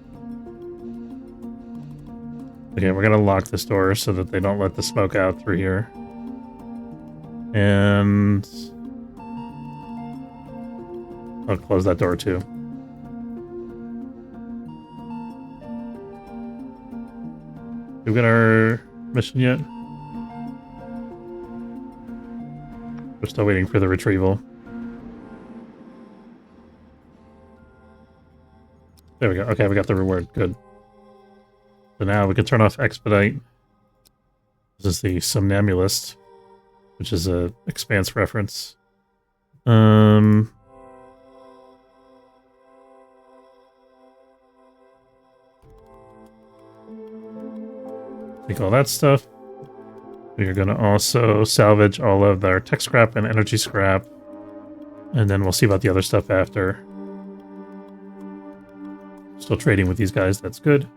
Okay, we're gonna lock this door so that they don't let the smoke out through here. And I'll close that door too. Did we get our mission yet? We're still waiting for the retrieval. There we go. Okay, we got the reward. Good. So now we can turn off Expedite. This is the Somnambulist, which is a Expanse reference. Take all that stuff. We are going to also salvage all of our tech scrap and energy scrap. And then we'll see about the other stuff after. Still trading with these guys, that's good.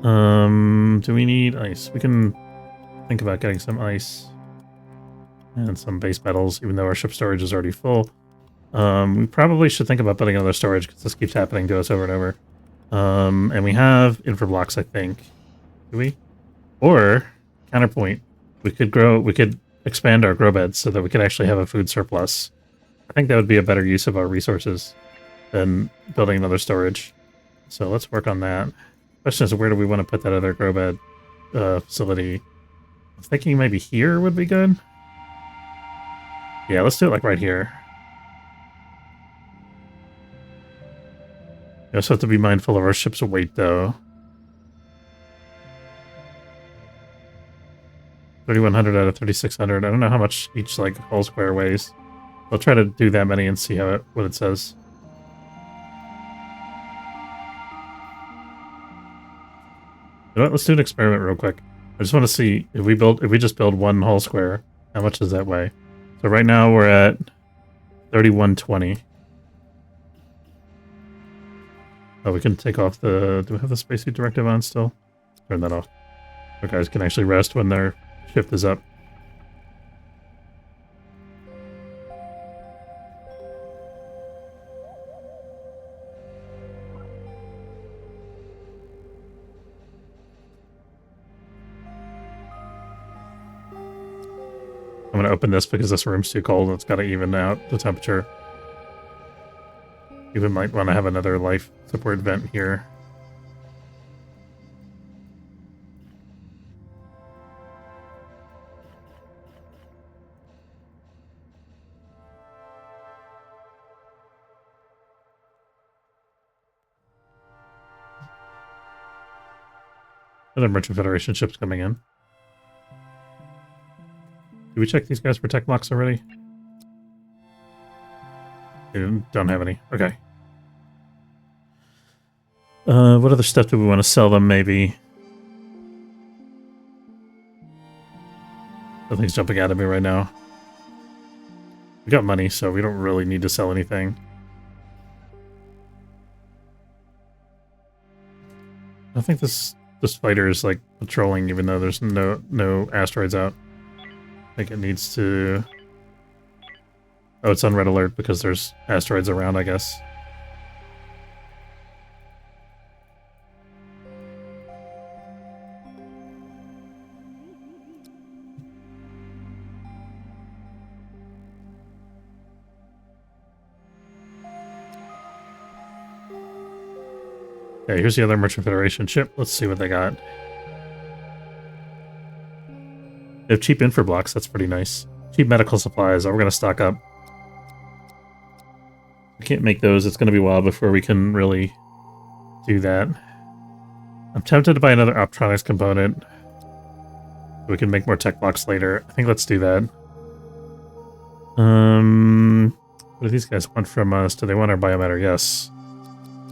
Do we need ice? We can think about getting some ice. And some base metals, even though our ship storage is already full. We probably should think about building another storage, because this keeps happening to us over and over. And we have infra blocks, I think. Do we? Or, counterpoint, we could expand our grow beds so that we could actually have a food surplus. I think that would be a better use of our resources than building another storage. So let's work on that. Question is, where do we want to put that other grow bed facility? I'm thinking maybe here would be good. Yeah, let's do it like right here. We also have to be mindful of our ship's weight, though. 3,100 out of 3,600. I don't know how much each like whole square weighs. I'll try to do that many and see what it says. You know what? Let's do an experiment real quick. I just want to see if we just build one whole square, how much does that weigh? So right now we're at 3,120. Oh, we can take off the... Do we have the spacesuit directive on still? Turn that off. So guys can actually rest when their shift is up. I'm going to open this because this room's too cold and it's got to even out the temperature. Even might want to have another life support vent here. Another Merchant Federation ship's coming in. Did we check these guys for tech blocks already? They don't have any. Okay. What other stuff do we want to sell them, maybe? Nothing's jumping out at me right now. We got money, so we don't really need to sell anything. I think this fighter is like patrolling, even though there's no asteroids out. I think it needs to... Oh, it's on red alert because there's asteroids around, I guess. Okay, here's the other Merchant Federation ship. Let's see what they got. They have cheap infra blocks, that's pretty nice. Cheap medical supplies, we're gonna stock up. We can't make those, it's gonna be a while before we can really do that. I'm tempted to buy another optronics component. We can make more tech blocks later. I think let's do that. What do these guys want from us? Do they want our biomatter? Yes.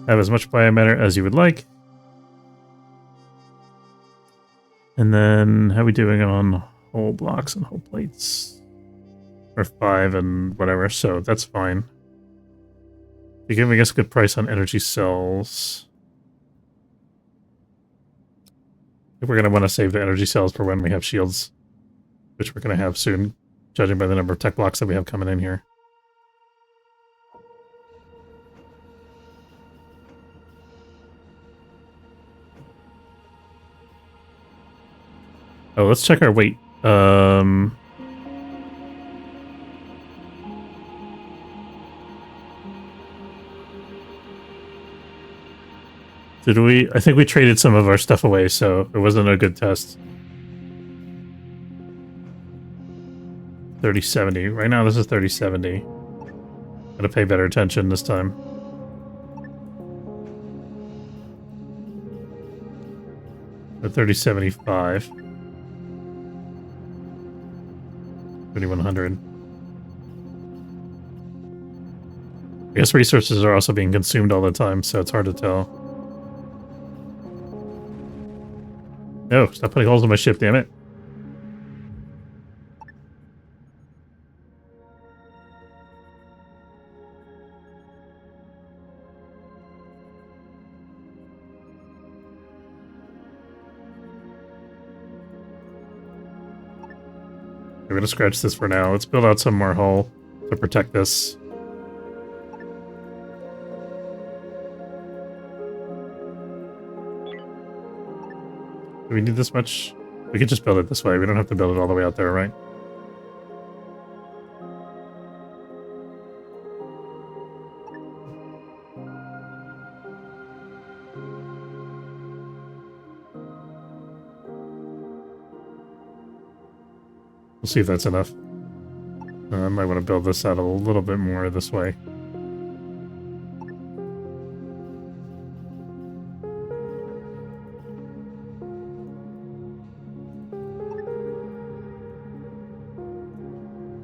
Have as much biomatter as you would like. And then, how are we doing on whole blocks and whole plates. Or 5 and whatever, so that's fine. You're giving us a good price on energy cells. We're going to want to save the energy cells for when we have shields, which we're going to have soon, judging by the number of tech blocks that we have coming in here. Oh, let's check our weight. Did we? I think we traded some of our stuff away, so it wasn't a good test. 3070. Right now, this is 3070. Gotta pay better attention this time. At 3075. 3100. I guess resources are also being consumed all the time, so it's hard to tell. No, stop putting holes in my ship, damn it. We're gonna scratch this for now. Let's build out some more hull to protect this. Do we need this much? We could just build it this way. We don't have to build it all the way out there, right? We'll see if that's enough. I might want to build this out a little bit more this way.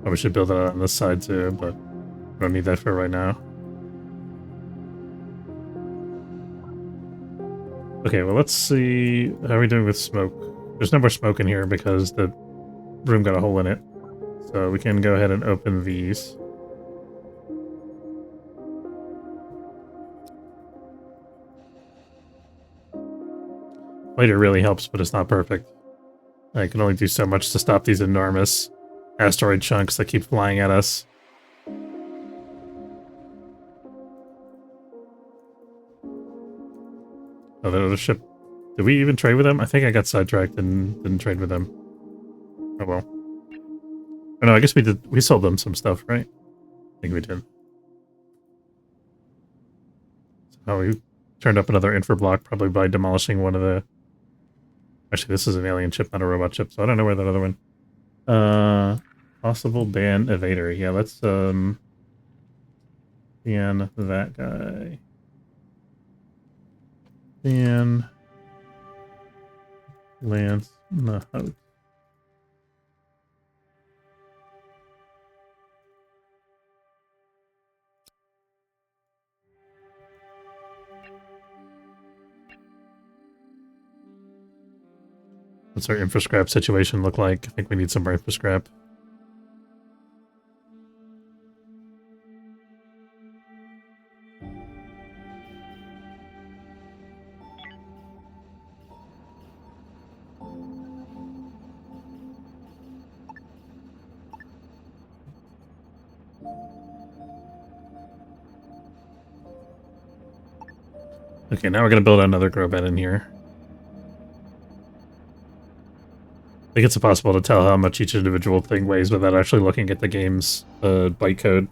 We should build it on this side too, but we don't need that for right now. Okay, well let's see how are we doing with smoke. There's no more smoke in here because the room got a hole in it. So we can go ahead and open these. Lighter really helps, but it's not perfect. I can only do so much to stop these enormous asteroid chunks that keep flying at us. Oh, the other ship. Did we even trade with them? I think I got sidetracked and didn't trade with them. Oh well. Oh no, I guess we did. We sold them some stuff, right? I think we did. So we turned up another infra block, probably by demolishing one of the... Actually, this is an alien chip, not a robot chip, so I don't know where that other one... Possible ban evader. Yeah, let's, ban that guy. Ban... Lance Nahut. What's our infra scrap situation look like? I think we need some more infra scrap. Okay, now we're going to build another grow bed in here. I think it's impossible to tell how much each individual thing weighs without actually looking at the game's bytecode.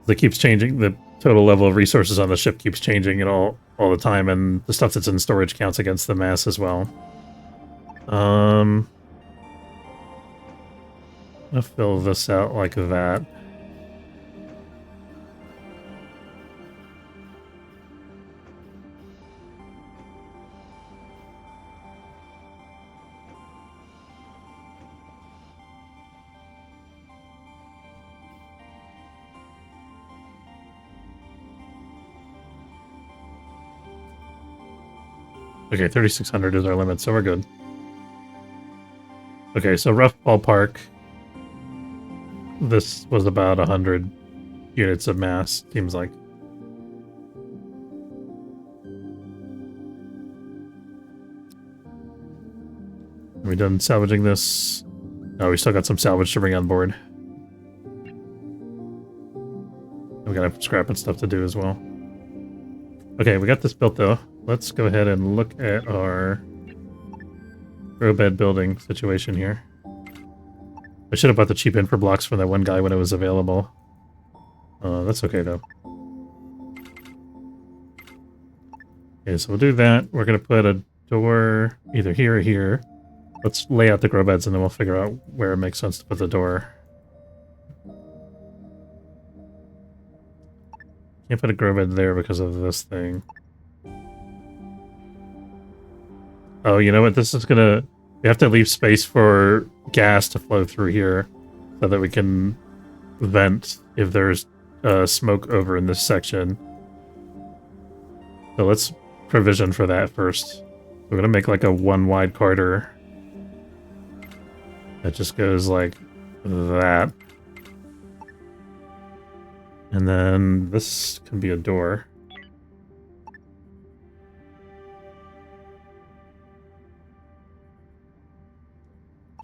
It keeps changing. The total level of resources on the ship keeps changing it all the time, and the stuff that's in storage counts against the mass as well. I'll fill this out like that. Okay, 3,600 is our limit, so we're good. Okay, so rough ballpark. This was about 100 units of mass, seems like. Are we done salvaging this? No, we still got some salvage to bring on board. We got scrap and stuff to do as well. Okay, we got this built though. Let's go ahead and look at our grow bed building situation here. I should have bought the cheap infra blocks from that one guy when it was available. That's okay though. Okay, so we'll do that. We're gonna put a door either here or here. Let's lay out the grow beds and then we'll figure out where it makes sense to put the door. Can't put a grow bed there because of this thing. Oh, you know what? This is gonna... We have to leave space for gas to flow through here so that we can vent if there's smoke over in this section. So let's provision for that first. We're gonna make like a one wide corridor that just goes like that. And then this can be a door.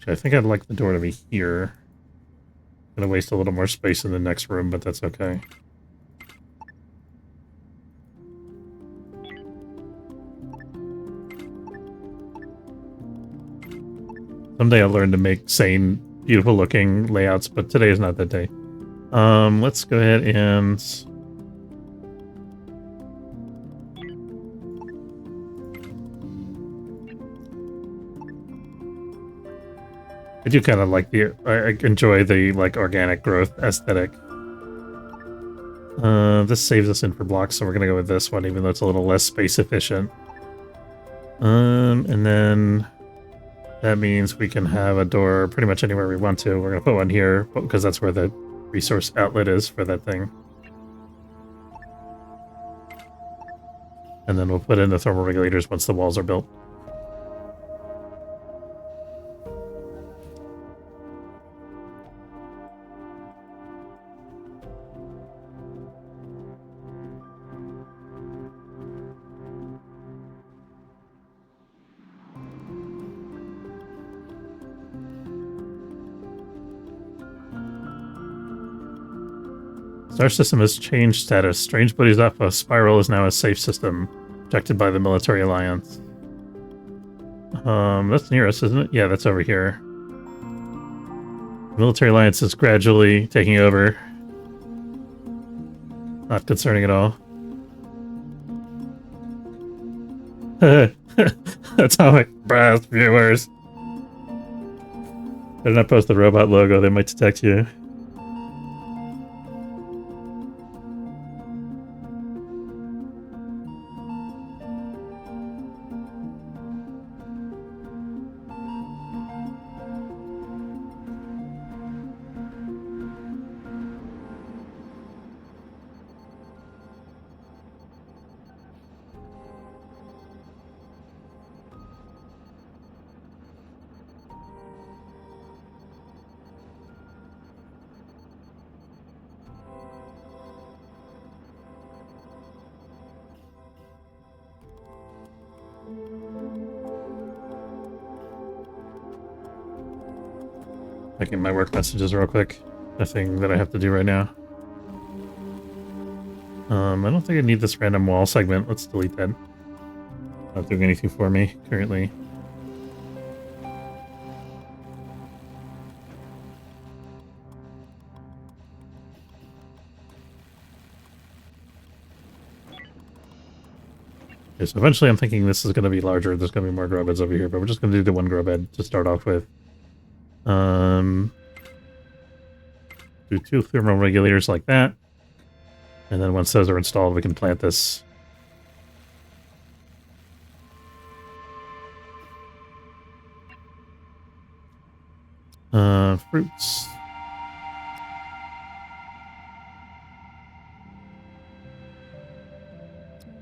I think I'd like the door to be here. I'm gonna waste a little more space in the next room, but that's okay. Someday I'll learn to make sane, beautiful looking layouts, but today is not that day. Let's go ahead and... I do kind of like the... I enjoy the, like, organic growth aesthetic. This saves us in for blocks, so we're gonna go with this one, even though it's a little less space efficient. And then... That means we can have a door pretty much anywhere we want to. We're gonna put one here, because that's where the resource outlet is for that thing. And then we'll put in the thermal regulators once the walls are built. Star system has changed status. Strange Buddies Alpha Spiral is now a safe system, protected by the Military Alliance. That's near us, isn't it? Yeah, that's over here. The Military Alliance is gradually taking over. Not concerning at all. Atomic Blast viewers. Better not post the robot logo, they might detect you. Checking my work messages real quick. Nothing that I have to do right now. I don't think I need this random wall segment. Let's delete that. Not doing anything for me currently. Okay, so eventually I'm thinking this is going to be larger. There's going to be more grow beds over here, but we're just going to do the one grow bed to start off with. Do 2 thermal regulators like that. And then once those are installed, we can plant this. Fruits.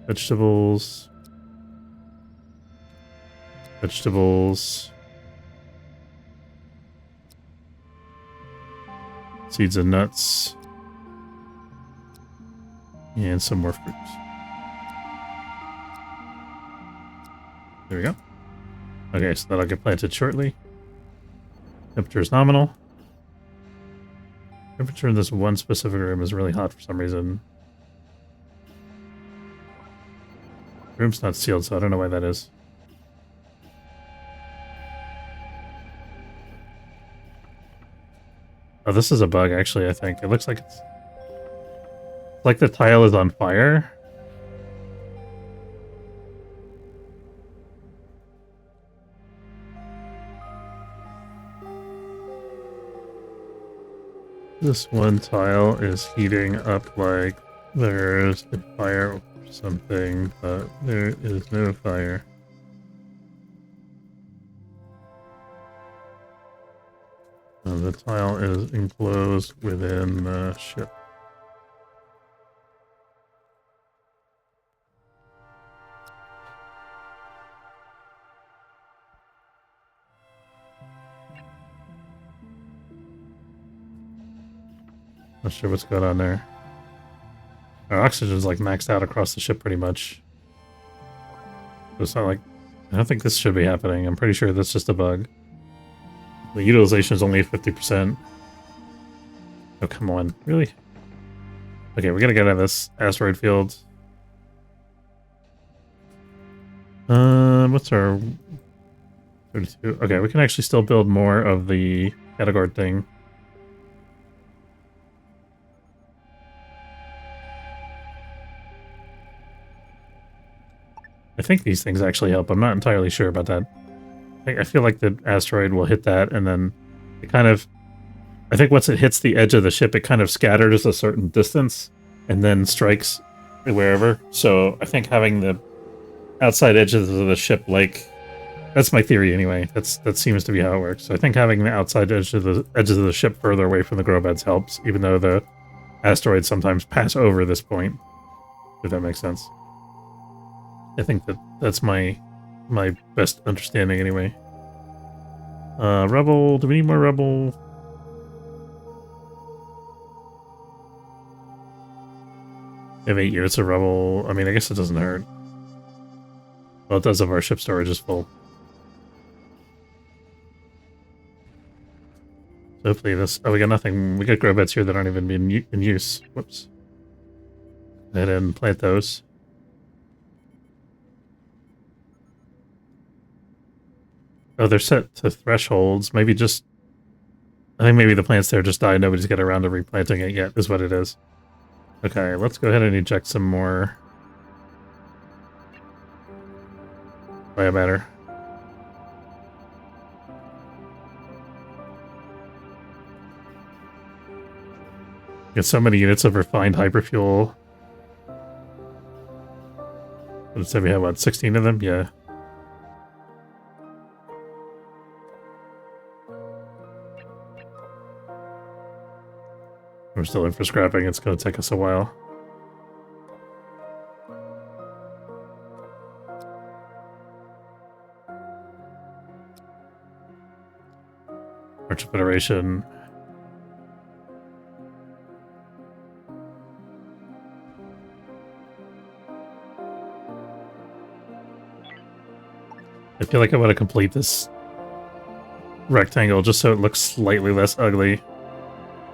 Vegetables. Vegetables. seeds and nuts. And some more fruits. There we go. Okay, so that'll get planted shortly. Temperature is nominal. Temperature in this one specific room is really hot for some reason. Room's not sealed, so I don't know why that is. Oh, this is a bug, actually, I think. It looks like it's like the tile is on fire. This one tile is heating up like there's a fire or something, but there is no fire. The tile is enclosed within the ship. Not sure what's going on there. Our oxygen's like maxed out across the ship pretty much. It's not like... I don't think this should be happening. I'm pretty sure that's just a bug. The utilization is only 50%. Oh, come on. Really? Okay, we gotta get out of this asteroid field. What's our... 32? Okay, we can actually still build more of the Katagard thing. I think these things actually help. I'm not entirely sure about that. I feel like the asteroid will hit that, and then it kind of... I think once it hits the edge of the ship, it kind of scatters a certain distance, and then strikes wherever. So I think having the outside edges of the ship, like... That's my theory anyway. That seems to be how it works. So I think having the outside edges of the ship further away from the grow beds helps, even though the asteroids sometimes pass over this point. If that makes sense. I think that's my best understanding anyway. Rubble. Do we need more rubble? We have 8 units of rubble. I mean, I guess it doesn't hurt. Well, it does if our ship storage is full. So hopefully this... Oh, we got nothing. We got grow beds here that aren't even being in use. Whoops. Go ahead and plant those. Oh, they're set to thresholds. Maybe just... I think maybe the plants there just died. Nobody's got around to replanting it yet, is what it is. Okay, let's go ahead and eject some more biomatter. Get so many units of refined hyperfuel. Let's say we have, what, 16 of them? Yeah. We're still in for scrapping. It's going to take us a while. March of Federation. I feel like I want to complete this rectangle just so it looks slightly less ugly.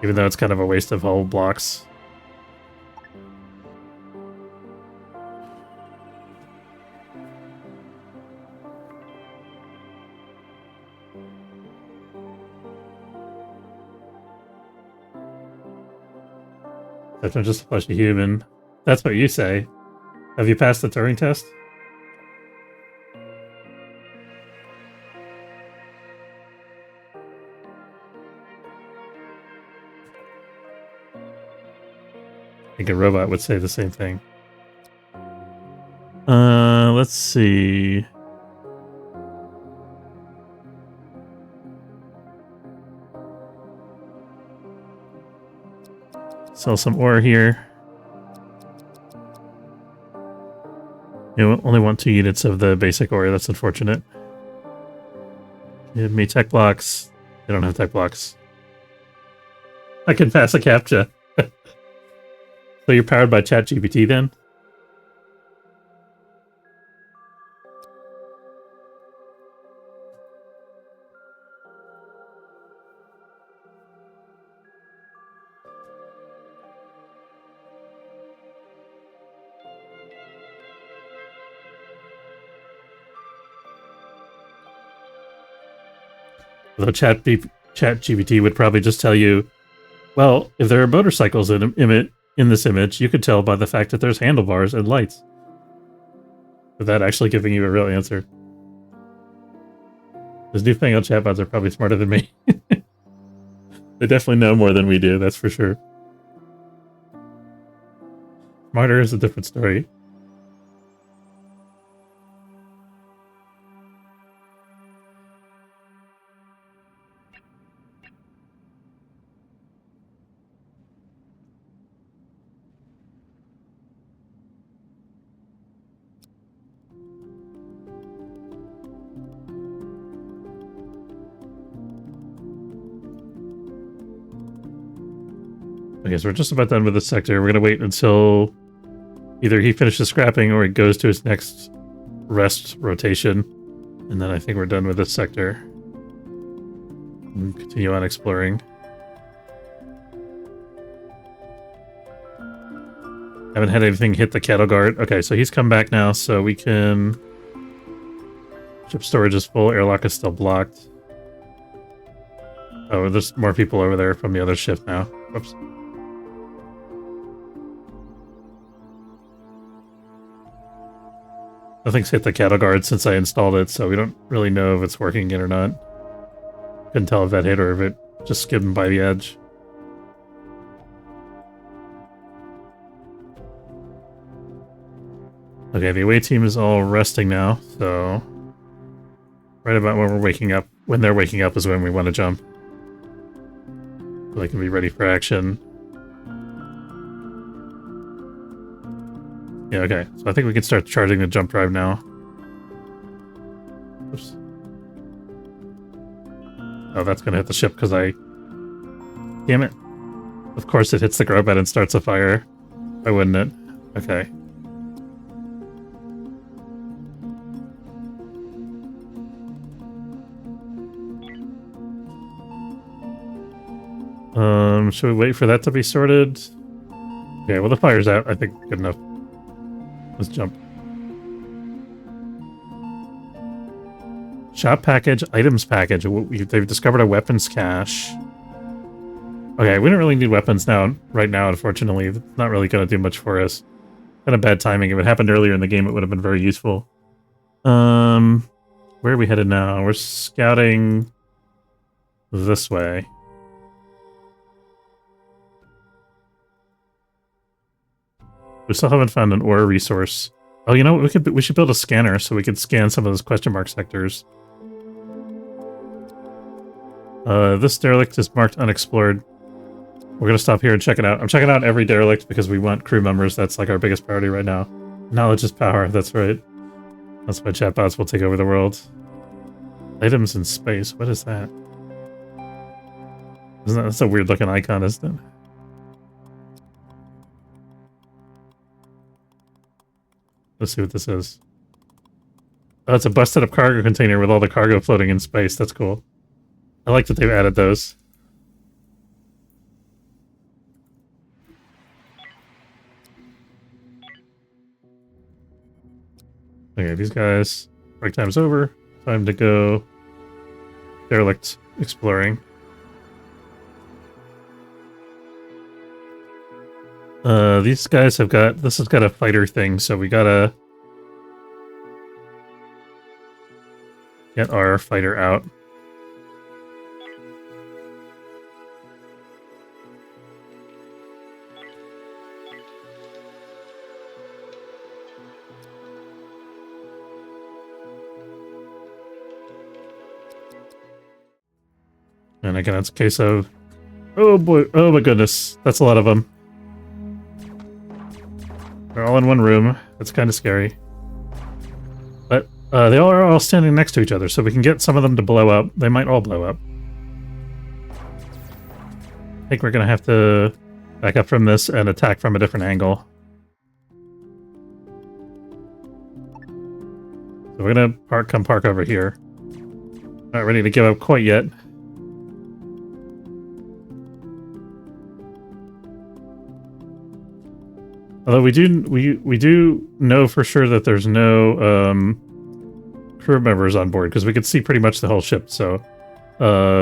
Even though it's kind of a waste of whole blocks. That's not just a fleshy human. That's what you say. Have you passed the Turing test? I think a robot would say the same thing. Let's see. Sell some ore here. You only want 2 units of the basic ore. That's unfortunate. Give me tech blocks. They don't have tech blocks. I can pass a CAPTCHA. So you're powered by ChatGPT then? Although ChatGPT would probably just tell you, well, if there are motorcycles in this image, you could tell by the fact that there's handlebars and lights. Without actually giving you a real answer. Those newfangled chatbots are probably smarter than me. They definitely know more than we do, that's for sure. Smarter is a different story. Okay, so we're just about done with this sector. We're going to wait until either he finishes scrapping or he goes to his next rest rotation. And then I think we're done with this sector. And continue on exploring. Haven't had anything hit the cattle guard. Okay, so he's come back now, so we can... Ship storage is full. Airlock is still blocked. Oh, there's more people over there from the other shift now. Whoops. Nothing's hit the cattle guard since I installed it, so we don't really know if it's working yet or not. Couldn't tell if that hit or if it just skimmed by the edge. Okay, the away team is all resting now, so... Right about when we're waking up, when they're waking up is when we want to jump. So they can be ready for action. Yeah, okay. So I think we can start charging the jump drive now. Oops. Oh, that's going to hit the ship because I... Damn it. Of course it hits the grow bed and starts a fire. Why wouldn't it? Okay. Should we wait for that to be sorted? Okay, well the fire's out. I think good enough. Let's jump. Shop package, items package. They've discovered a weapons cache. Okay, we don't really need weapons right now, unfortunately. It's not really going to do much for us. Kind of bad timing. If it happened earlier in the game, it would have been very useful. Where are we headed now? We're scouting this way. We still haven't found an ore resource. Oh, you know what? We should build a scanner so we could scan some of those question mark sectors. This derelict is marked unexplored. We're gonna stop here and check it out. I'm checking out every derelict because we want crew members. That's like our biggest priority right now. Knowledge is power. That's right. That's why chatbots will take over the world. Items in space. What is that? That's a weird looking icon, isn't it? Let's see what this is. Oh, it's a busted up cargo container with all the cargo floating in space. That's cool. I like that they've added those. Okay, these guys. Break time's over. Time to go derelict exploring. These guys have got... This has got a fighter thing, so we gotta... get our fighter out. And again, it's a case of... Oh boy, oh my goodness, that's a lot of them. They're all in one room. That's kind of scary. But they are all standing next to each other, so we can get some of them to blow up. They might all blow up. I think we're going to have to back up from this and attack from a different angle. So we're going to come park over here. Not ready to give up quite yet. Although we do know for sure that there's no crew members on board, because we could see pretty much the whole ship, so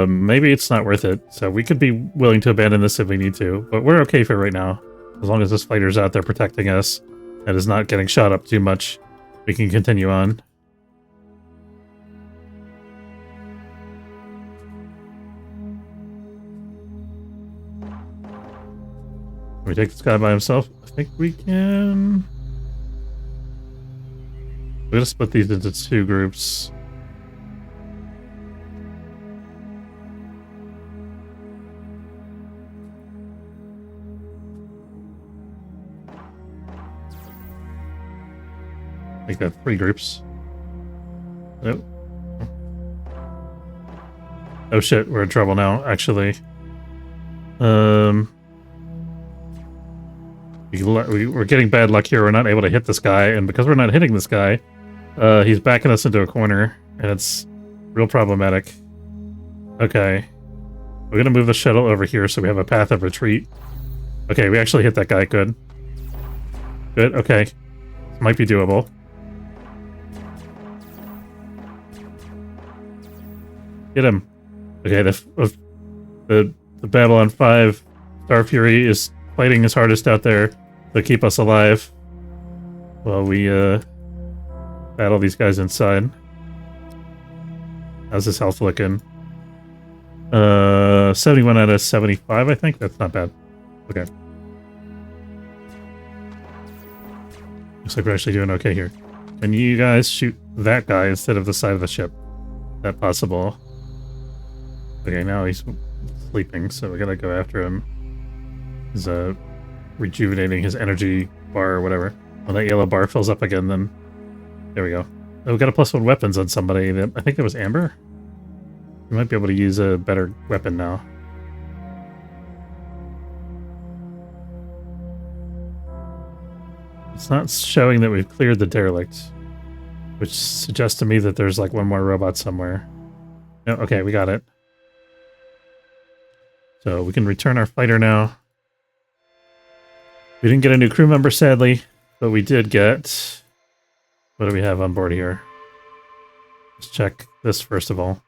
maybe it's not worth it. So we could be willing to abandon this if we need to, but we're okay for right now. As long as this fighter's out there protecting us and is not getting shot up too much, we can continue on. Can we take this guy by himself? I think we can. We're gonna split these into 2 groups. Make that 3 groups. Nope. Oh shit, we're in trouble now, actually. We're getting bad luck here. We're not able to hit this guy, and because we're not hitting this guy, he's backing us into a corner, and it's real problematic. Okay. We're gonna move the shuttle over here so we have a path of retreat. Okay, we actually hit that guy. Good. Good, okay. Might be doable. Get him. Okay, the Babylon 5 Star Fury is fighting his hardest out there to keep us alive while we battle these guys inside. How's his health looking? 71 out of 75, I think. That's not bad. Okay. Looks like we're actually doing okay here. Can you guys shoot that guy instead of the side of the ship? Is that possible? Okay, now he's sleeping, so we gotta go after him. He's rejuvenating his energy bar or whatever. When that yellow bar fills up again, then there we go. Oh, we got a +1 weapons on somebody. I think that was Amber. We might be able to use a better weapon now. It's not showing that we've cleared the derelict, which suggests to me that there's like 1 more robot somewhere. No, okay, we got it. So we can return our fighter now. We didn't get a new crew member, sadly, but we did get... What do we have on board here? Let's check this first of all.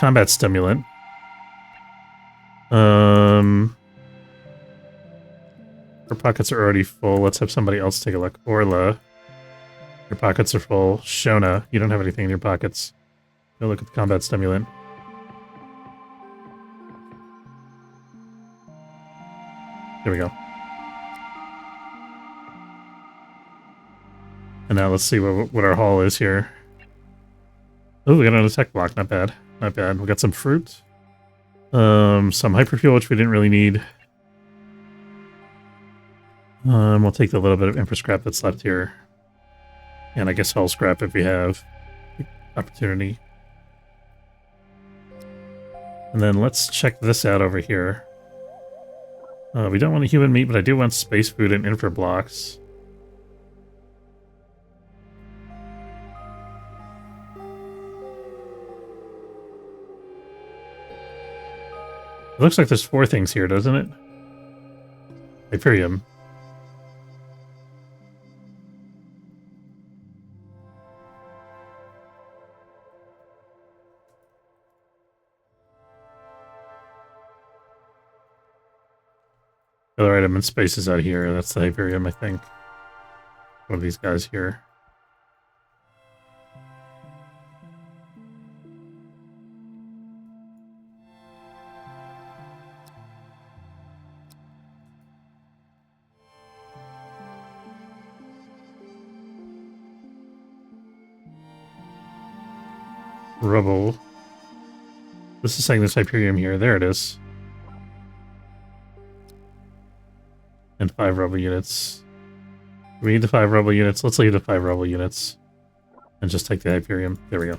Combat stimulant. Our pockets are already full. Let's have somebody else take a look. Orla, your pockets are full. Shona, you don't have anything in your pockets. Go look at the combat stimulant. There we go. And now let's see what our haul is here. Oh, we got an attack block. Not bad. Not bad. We got some fruit. Some hyperfuel, which we didn't really need. We'll take the little bit of infra scrap that's left here. And I guess hull scrap if we have opportunity. And then let's check this out over here. We don't want a human meat, but I do want space food and infra blocks. It looks like there's 4 things here, doesn't it? Hyperium. Other item in space is out here. That's the Hyperium, I think. One of these guys here. Rubble. This is saying this Hyperium here. There it is. And 5 rubble units. We need the 5 rubble units. Let's leave the 5 rubble units. And just take the Hyperium. There we go.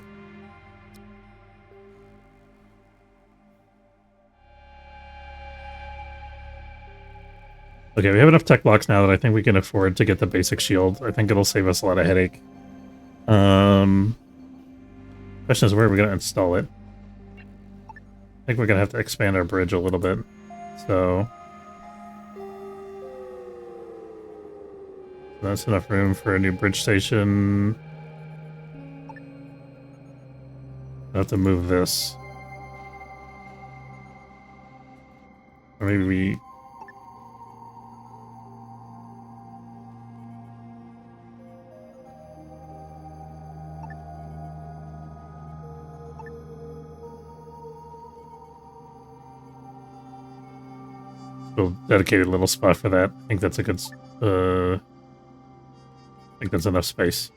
Okay, we have enough tech blocks now that I think we can afford to get the basic shield. I think it'll save us a lot of headache. Question is, where are we going to install it? I think we're going to have to expand our bridge a little bit. So that's enough room for a new bridge station. I have to move this. Or maybe we... We'll dedicate a little spot for that. I think that's a good... I think that's enough space.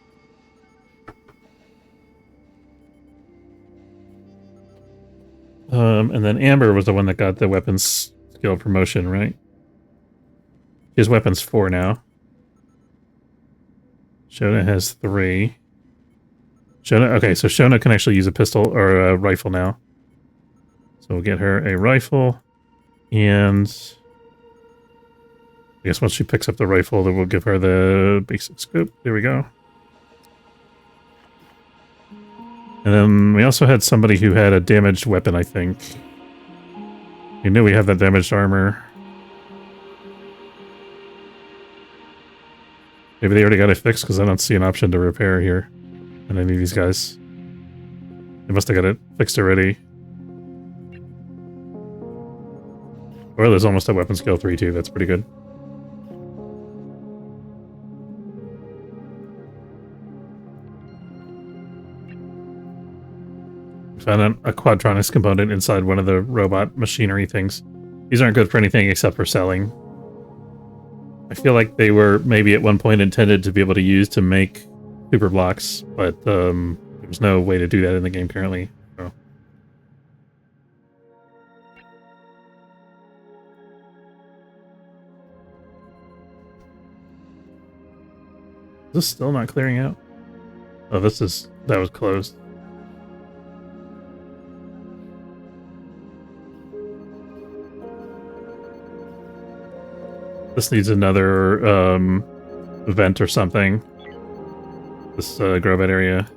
And then Amber was the one that got the weapons skill promotion, right? She has weapons 4 now. Shona has 3. Okay, so Shona can actually use a pistol or a rifle now. So we'll get her a rifle. And I guess once she picks up the rifle, then we'll give her the basic scope. There we go. And then we also had somebody who had a damaged weapon, I think. We knew we had that damaged armor. Maybe they already got it fixed because I don't see an option to repair here on any of these guys. They must have got it fixed already. Or there's almost a weapon skill 3 too. That's pretty good. Found a Quadtronics component inside one of the robot machinery things. These aren't good for anything except for selling. I feel like they were maybe at one point intended to be able to use to make super blocks, but there's no way to do that in the game currently. So. Is this still not clearing out? Oh, that was closed. This needs another vent or something. This grow bed area.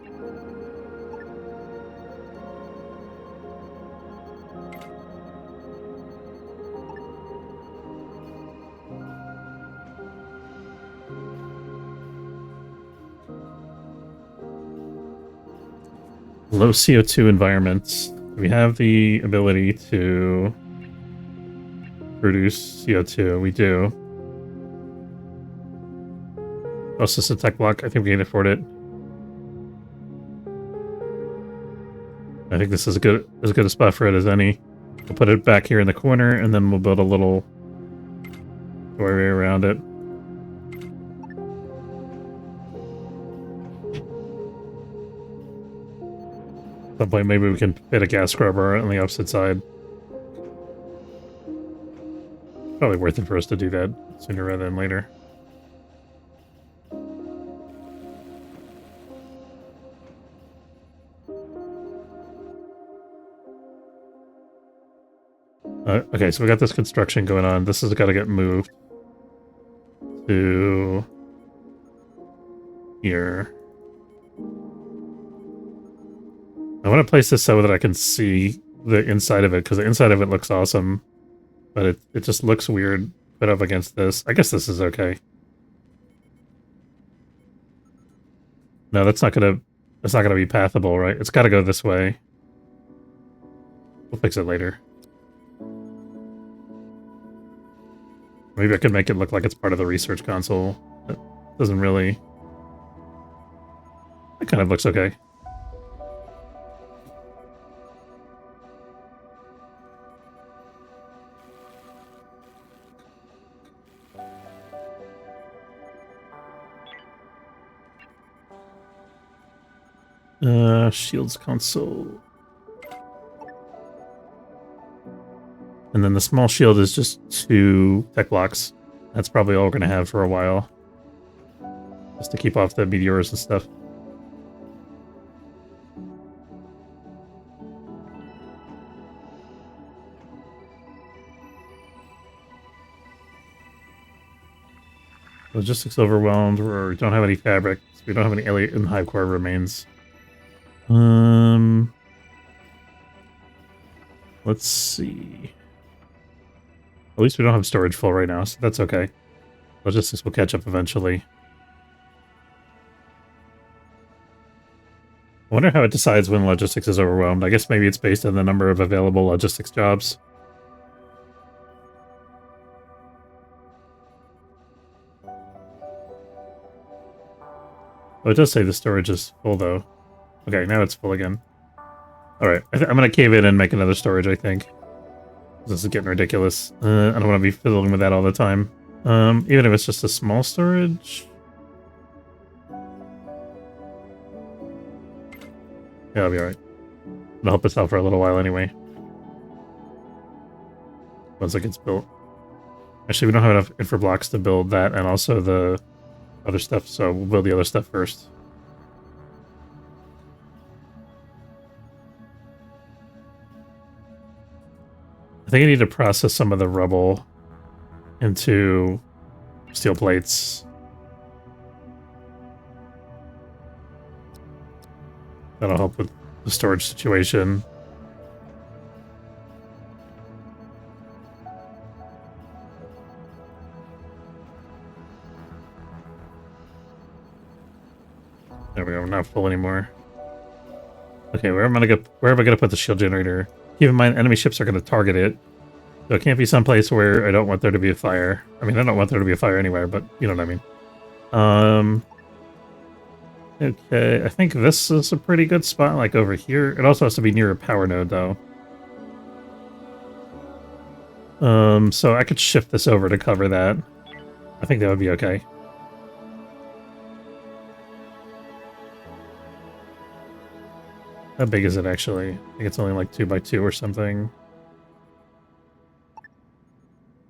Low CO2 environments. We have the ability to produce CO2. We do. Oh, it's just a tech block. I think we can afford it. I think this is as good a spot for it as any. We'll put it back here in the corner, and then we'll build a little doorway around it. At some point, maybe we can fit a gas scrubber on the opposite side. Probably worth it for us to do that sooner rather than later. Okay, so we got this construction going on. This has got to get moved to here. I want to place this so that I can see the inside of it, because the inside of it looks awesome, but it just looks weird put up against this. I guess this is okay. No, that's not gonna be pathable, right? It's got to go this way. We'll fix it later. Maybe I could make it look like it's part of the research console. It doesn't really... It kind of looks okay. Shields console. And then the small shield is just 2 tech blocks. That's probably all we're going to have for a while. Just to keep off the meteors and stuff. Logistics overwhelmed, or we don't have any fabric. So we don't have any alien hive core remains. Let's see. At least we don't have storage full right now, so that's okay. Logistics will catch up eventually. I wonder how it decides when logistics is overwhelmed. I guess maybe it's based on the number of available logistics jobs. Oh, it does say the storage is full, though. Okay, now it's full again. Alright, I'm gonna cave in and make another storage, I think. This is getting ridiculous. I don't want to be fiddling with that all the time. Even if it's just a small storage. Yeah, I'll be alright. It'll help us out for a little while anyway. Once it gets built. Actually, we don't have enough infra blocks to build that and also the other stuff, so we'll build the other stuff first. I think I need to process some of the rubble into steel plates. That'll help with the storage situation. There we go, we're not full anymore. Okay, where am I gonna put the shield generator? Keep in mind, enemy ships are gonna target it. So it can't be someplace where I don't want there to be a fire. I mean, I don't want there to be a fire anywhere, but you know what I mean. Okay, I think this is a pretty good spot, like over here. It also has to be near a power node, though. So I could shift this over to cover that. I think that would be okay. How big is it, actually? I think it's only like 2x2 or something.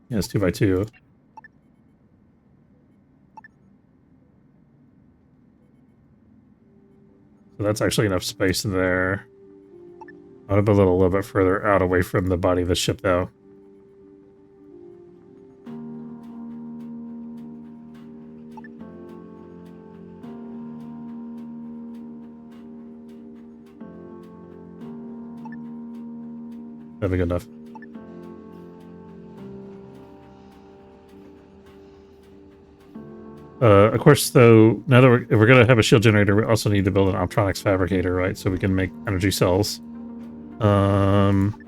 Yeah, it's 2x2. So that's actually enough space there. I want to build it a little bit further out away from the body of the ship, though. That'd be good enough. Of course, though, now that if we're going to have a shield generator, we also need to build an optronics fabricator, right? So we can make energy cells.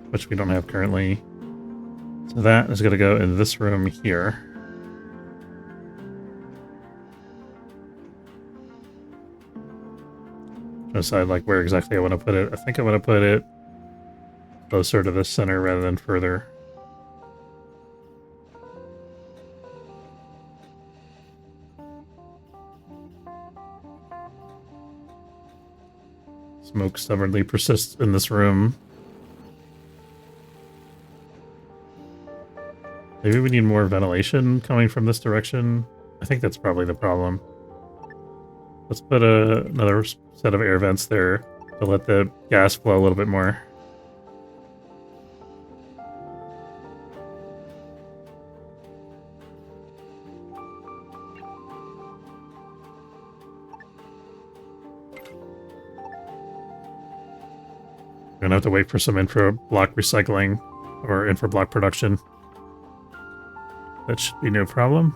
Which we don't have currently. So that is going to go in this room here. Decide like where exactly I want to put it. I think I want to put it closer to the center rather than further. Smoke stubbornly persists in this room. Maybe we need more ventilation coming from this direction. I think that's probably the problem. Let's put another set of air vents there to let the gas flow a little bit more. We're gonna have to wait for some infra block recycling or infra block production. That should be no problem.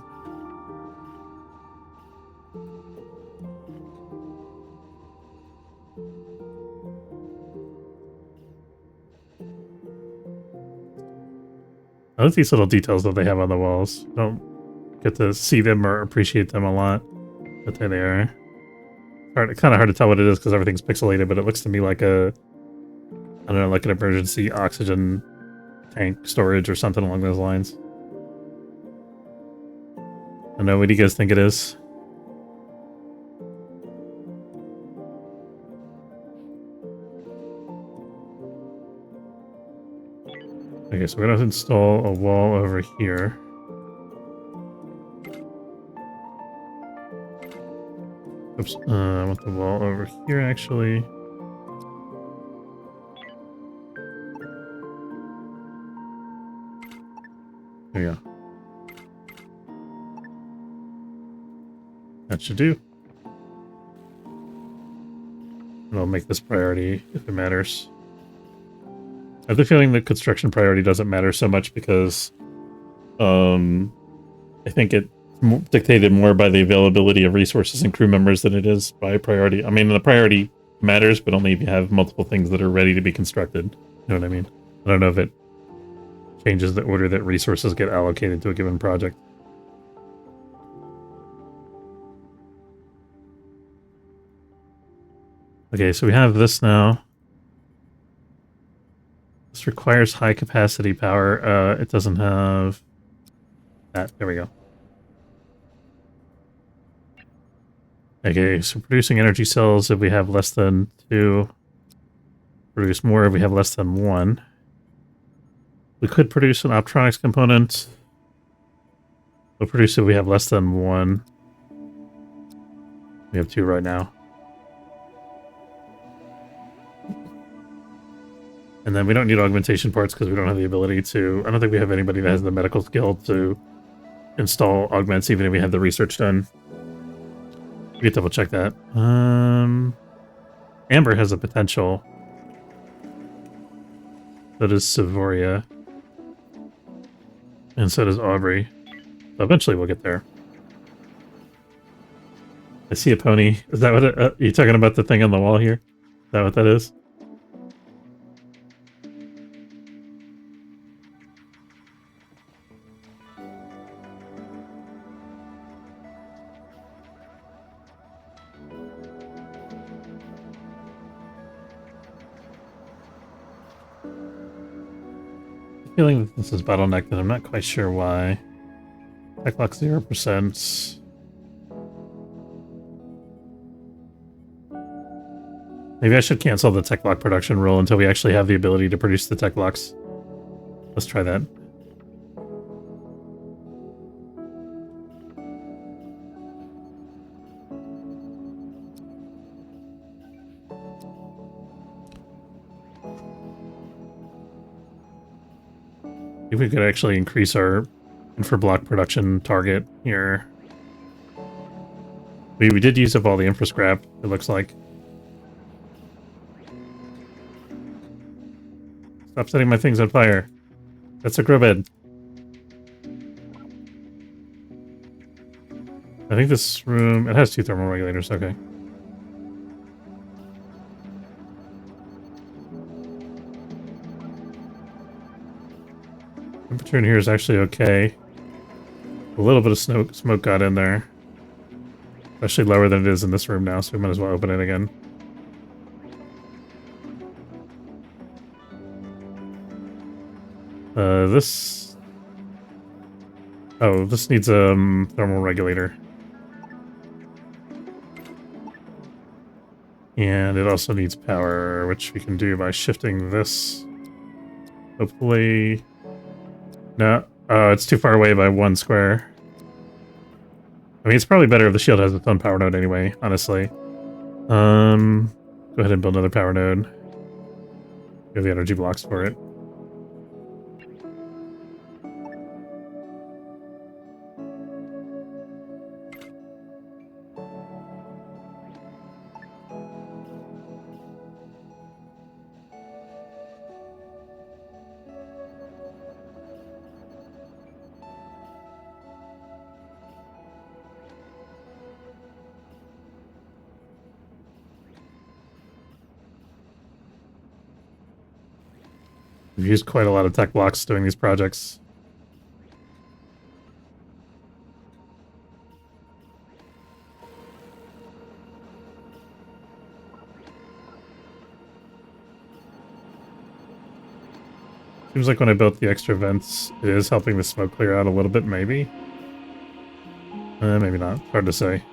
I like these little details that they have on the walls. Don't get to see them or appreciate them a lot, but there they are. It's kind of hard to tell what it is because everything's pixelated, but it looks to me like I don't know, like an emergency oxygen tank storage or something along those lines. I don't know, what do you guys think it is? Okay, so we're gonna install a wall over here. Oops, I want the wall over here, actually. There we go. That should do. And I'll make this priority if it matters. I have the feeling that construction priority doesn't matter so much because I think it's dictated more by the availability of resources and crew members than it is by priority. I mean, the priority matters, but only if you have multiple things that are ready to be constructed. You know what I mean? I don't know if it changes the order that resources get allocated to a given project. Okay, so we have this now. This requires high capacity power. It doesn't have that. There we go. Okay, so producing energy cells if we have less than 2. Produce more if we have less than 1. We could produce an optronics component. We'll produce if we have less than 1. We have 2 right now. And then we don't need augmentation parts because we don't have the ability to... I don't think we have anybody that has the medical skill to install augments even if we have the research done. We could double check that. Amber has a potential. So does Savoria. And so does Aubrey. So eventually we'll get there. I see a pony. Is that what it, you talking about the thing on the wall here? Is that what that is? Feeling that this is bottlenecked, and I'm not quite sure why. Tech lock 0%. Maybe I should cancel the tech lock production rule until we actually have the ability to produce the tech locks. Let's try that. If we could actually increase our infra-block production target here. We did use up all the infra scrap, it looks like. Stop setting my things on fire. That's a grow bed. I think this room... It has 2 thermal regulators, okay. Temperature in here is actually okay. A little bit of smoke got in there. Especially lower than it is in this room now, so we might as well open it again. This... Oh, this needs a thermal regulator. And it also needs power, which we can do by shifting this. Hopefully... No, it's too far away by 1 square. I mean, it's probably better if the shield has its own power node anyway, honestly. Go ahead and build another power node. We have the energy blocks for it. We've used quite a lot of tech blocks doing these projects. Seems like when I built the extra vents, it is helping the smoke clear out a little bit, maybe? Maybe not. Hard to say.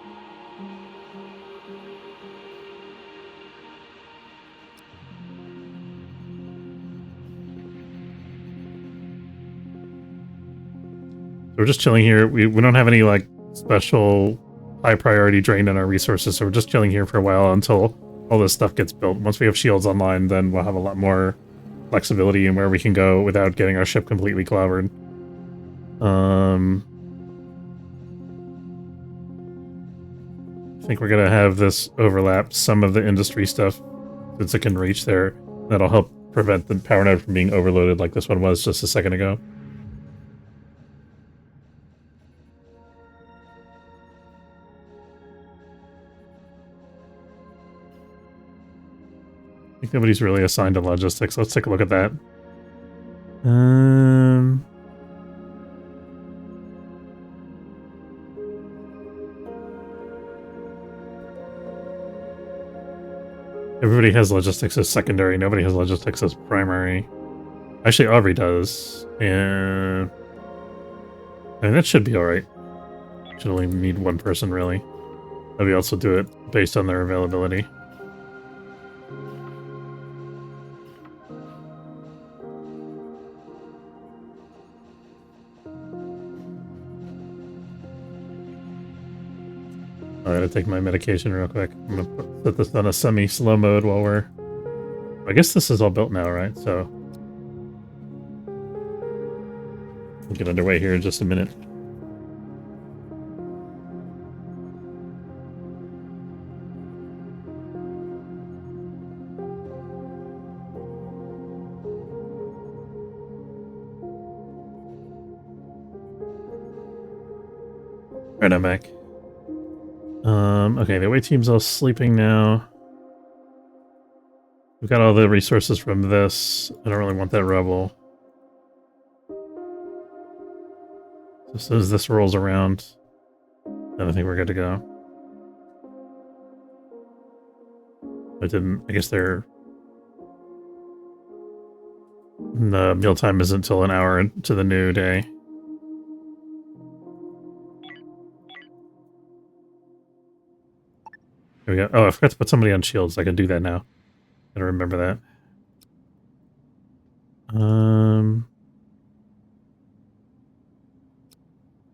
We're just chilling here. We don't have any, like, special high priority drain on our resources, so we're just chilling here for a while until all this stuff gets built. Once we have shields online, then we'll have a lot more flexibility in where we can go without getting our ship completely clobbered. think we're going to have this overlap some of the industry stuff since it can reach there. That'll help prevent the power node from being overloaded like this one was just a second ago. I think nobody's really assigned to logistics. Let's take a look at that. Everybody has logistics as secondary. Nobody has logistics as primary. Actually, Aubrey does. And I mean, that should be alright. Should only need one person, really. Maybe also do it based on their availability. I gotta take my medication real quick. I'm gonna put this on a semi-slow mode while we're... I guess this is all built now, right? So... we'll get underway here in just a minute. Alright, I'm back. Okay, the away team's all sleeping now. We've got all the resources from this. I don't really want that rebel. Just as this rolls around, then I think we're good to go. I guess they're... the mealtime isn't until an hour into the new day. There we go. Oh, I forgot to put somebody on shields. I can do that now. Gotta remember that.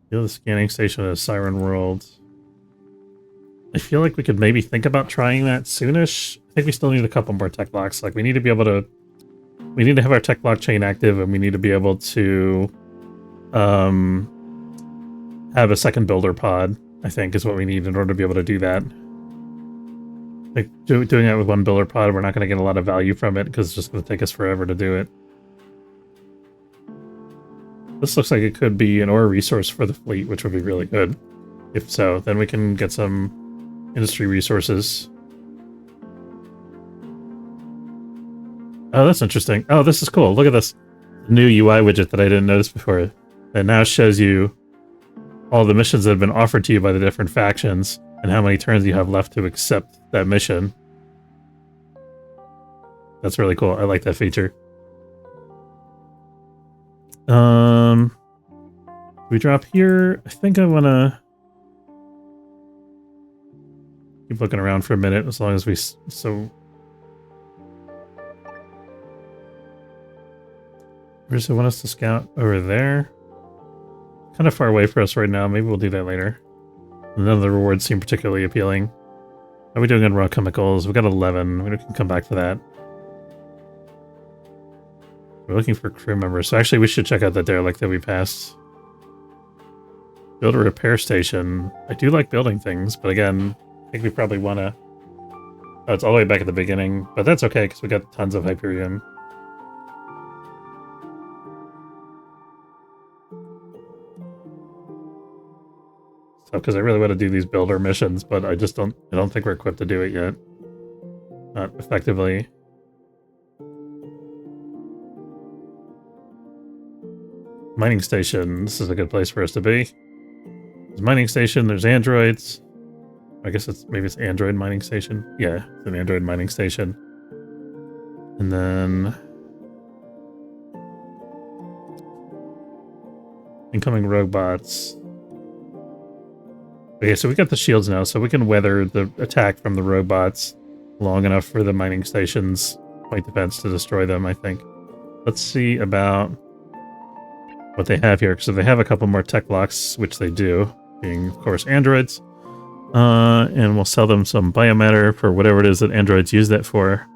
The scanning station at Siren World. I feel like we could maybe think about trying that soonish. I think we still need a couple more tech blocks. Like, we need to be able to... we need to have our tech blockchain active, and we need to be able to have a second builder pod, I think, is what we need in order to be able to do that. Like, doing it with one builder pod, we're not going to get a lot of value from it, because it's just going to take us forever to do it. This looks like it could be an ore resource for the fleet, which would be really good. If so, then we can get some industry resources. Oh, that's interesting. Oh, this is cool. Look at this new UI widget that I didn't notice before. That now shows you all the missions that have been offered to you by the different factions and how many turns you have left to accept that mission. That's really cool. I like that feature. We drop here. I think I want to keep looking around for a minute as long as we... so... where does it want us to scout? Over there? Kind of far away for us right now. Maybe we'll do that later. None of the rewards seem particularly appealing. How are we doing on raw chemicals? We've got 11. We can come back to that. We're looking for crew members. So actually we should check out that derelict that we passed. Build a repair station. I do like building things, but again, I think we probably want to... oh, it's all the way back at the beginning. But that's okay, because we got tons of Hyperion. So, because I really want to do these builder missions, but I just don't... I don't think we're equipped to do it yet. Not effectively. Mining station. This is a good place for us to be. There's mining station. There's androids. I guess maybe it's android mining station. Yeah, it's an android mining station. And then incoming rogue bots. Okay, so we got the shields now, so we can weather the attack from the rogue bots long enough for the mining station's point defense to destroy them, I think. Let's see about what they have here, because if they have a couple more tech blocks, which they do, being, of course, androids, and we'll sell them some biomatter for whatever it is that androids use that for.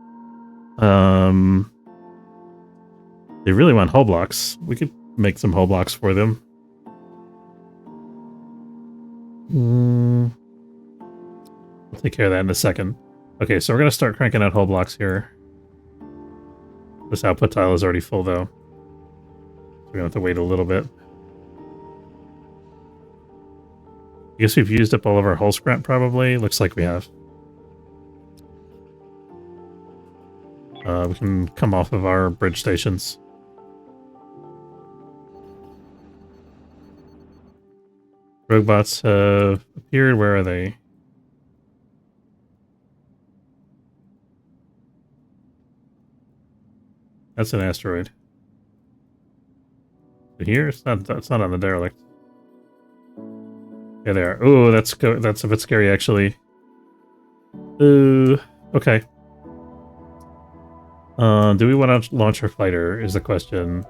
They really want hull blocks. We could make some hull blocks for them. take care of that in a second. Okay, so we're going to start cranking out hull blocks here. This output tile is already full, though. So we're going to have to wait a little bit. I guess we've used up all of our hull scrap, probably. Looks like we have. We can come off of our bridge stations. Rogue bots have appeared. Where are they? That's an asteroid. Here? It's not on the derelict. Yeah, they are. Oh, that's a bit scary, actually. Okay. Do we want to launch our fighter, is the question.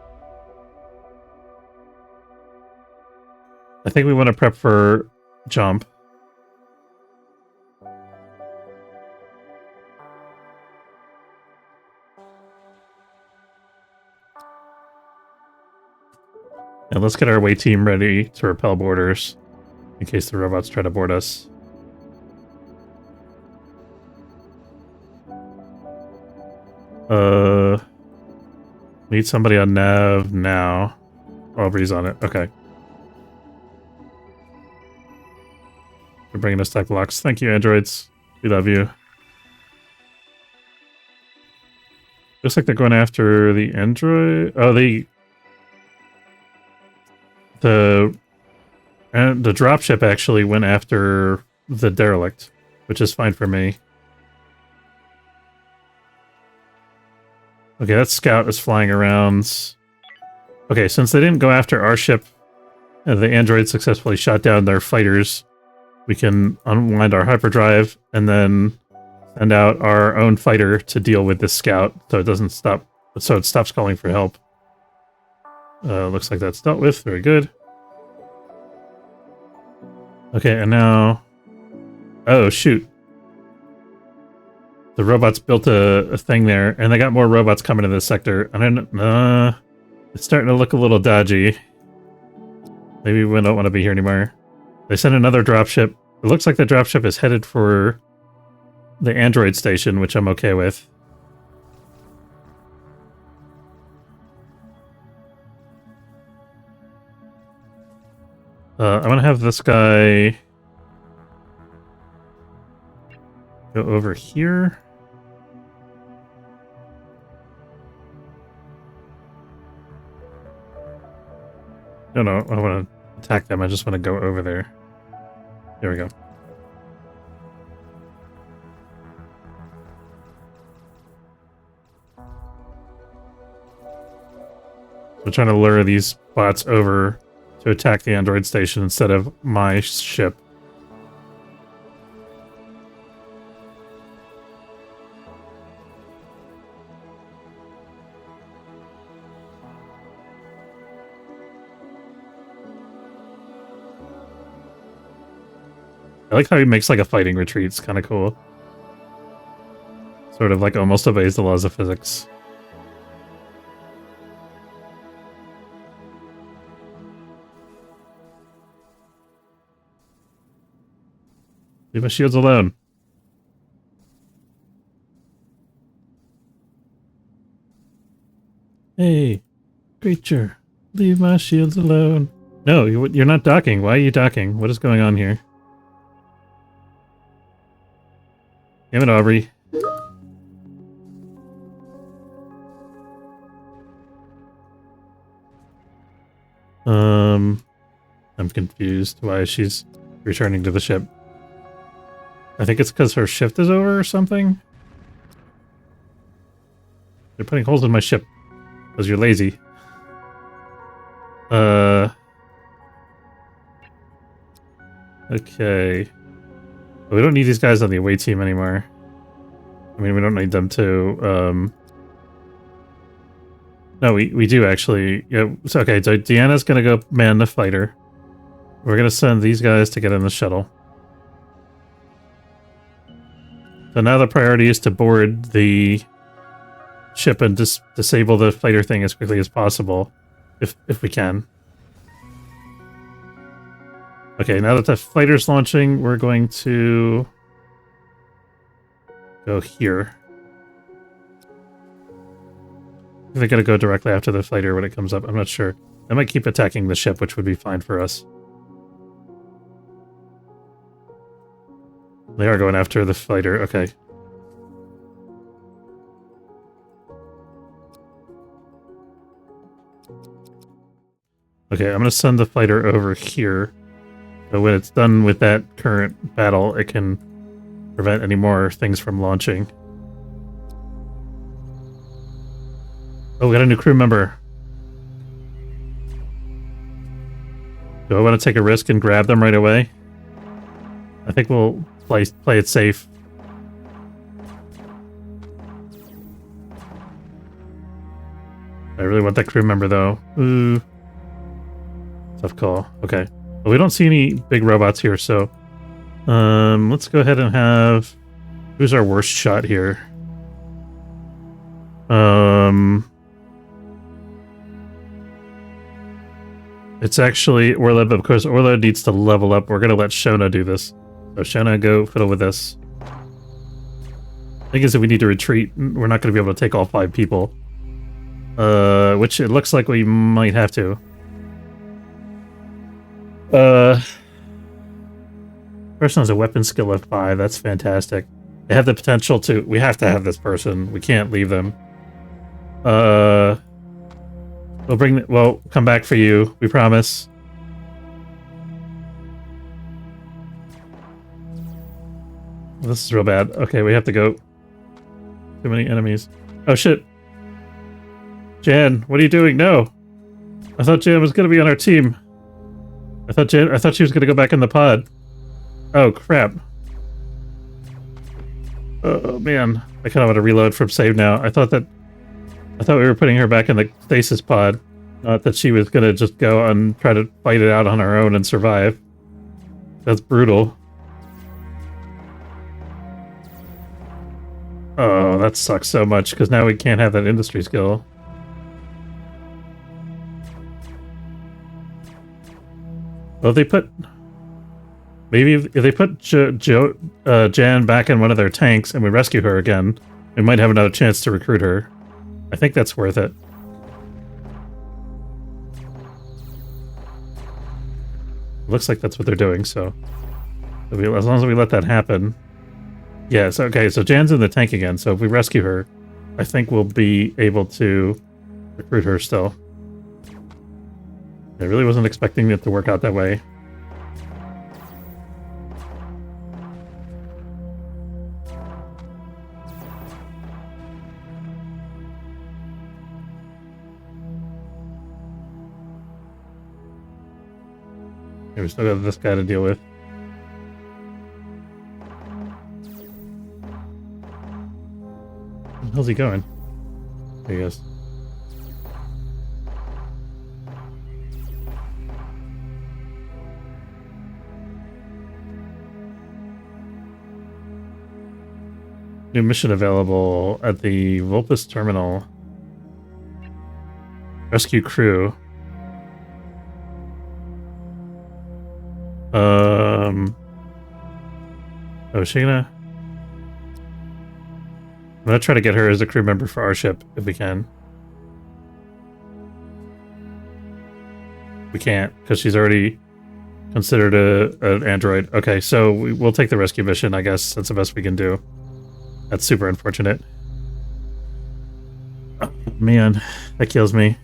I think we want to prep for jump. And let's get our away team ready to repel boarders in case the robots try to board us. Need somebody on nav now. Aubrey's on it. Okay. They're bringing us tech blocks. Thank you, androids. We love you. Looks like they're going after the android. Oh, the dropship actually went after the derelict, which is fine for me. Okay, that scout is flying around. Okay, since they didn't go after our ship, and the android successfully shot down their fighters, we can unwind our hyperdrive and then send out our own fighter to deal with this scout, so it doesn't stop. So it stops calling for help. Looks like that's dealt with. Very good. Okay, and now... Oh, shoot. The robots built a thing there, and they got more robots coming to this sector. I don't... it's starting to look a little dodgy. Maybe we don't want to be here anymore. They sent another dropship. It looks like the dropship is headed for the android station, which I'm okay with. I'm gonna have this guy go over here. No, I want to attack them. I just want to go over there. There we go. We're trying to lure these bots over to attack the android station instead of my ship. I like how he makes like a fighting retreat. It's kind of cool. Sort of like almost obeys the laws of physics. Leave my shields alone. Hey, creature, leave my shields alone. No, you're not docking. Why are you docking? What is going on here? Damn it, Aubrey. I'm confused why she's returning to the ship. I think it's because her shift is over or something. They're putting holes in my ship because you're lazy. Okay. We don't need these guys on the away team anymore. I mean, we don't need them to, No, we do actually. Yeah, so, okay, so Deanna's gonna go man the fighter. We're gonna send these guys to get in the shuttle. So now the priority is to board the ship and disable the fighter thing as quickly as possible, if we can. Okay, now that the fighter's launching, we're going to go here. They're going to go directly after the fighter when it comes up. I'm not sure. They might keep attacking the ship, which would be fine for us. They are going after the fighter. Okay. Okay, I'm going to send the fighter over here. So when it's done with that current battle, it can prevent any more things from launching. Oh, we got a new crew member. Do I want to take a risk and grab them right away? I think we'll play it safe. I really want that crew member, though. Ooh. Tough call. Okay. Well, we don't see any big robots here, so... let's go ahead and have... Who's our worst shot here? It's actually Orla, but of course Orla needs to level up. We're going to let Shona do this. So Shona, go fiddle with this. The thing is, if we need to retreat, we're not going to be able to take all 5 people. Which it looks like we might have to. Person has a weapon skill of 5. That's fantastic. They have the potential to... We have to have this person. We can't leave them. We'll come back for you. We promise. This is real bad. Okay, we have to go. Too many enemies. Oh shit. Jan, what are you doing? No. I thought Jan was gonna be on our team. I thought she was gonna go back in the pod. Oh crap. Oh man. I kinda want to reload from save now. I thought we were putting her back in the stasis pod. Not that she was gonna just go and try to fight it out on her own and survive. That's brutal. Oh, that sucks so much, because now we can't have that industry skill. Well, if they put... Maybe if they put Jan back in one of their tanks and we rescue her again, we might have another chance to recruit her. I think that's worth it. Looks like that's what they're doing, so... As long as we let that happen... Yes, okay, so Jan's in the tank again, so if we rescue her, I think we'll be able to recruit her still. I really wasn't expecting it to work out that way. Okay, we still got this guy to deal with. How's he going? There he goes. New mission available at the Vulpus terminal. Rescue crew. Oh, is she gonna... I'm gonna try to get her as a crew member for our ship, if we can. We can't, because she's already considered an android. Okay, so we'll take the rescue mission, I guess. That's the best we can do. That's super unfortunate. Oh, man, that kills me.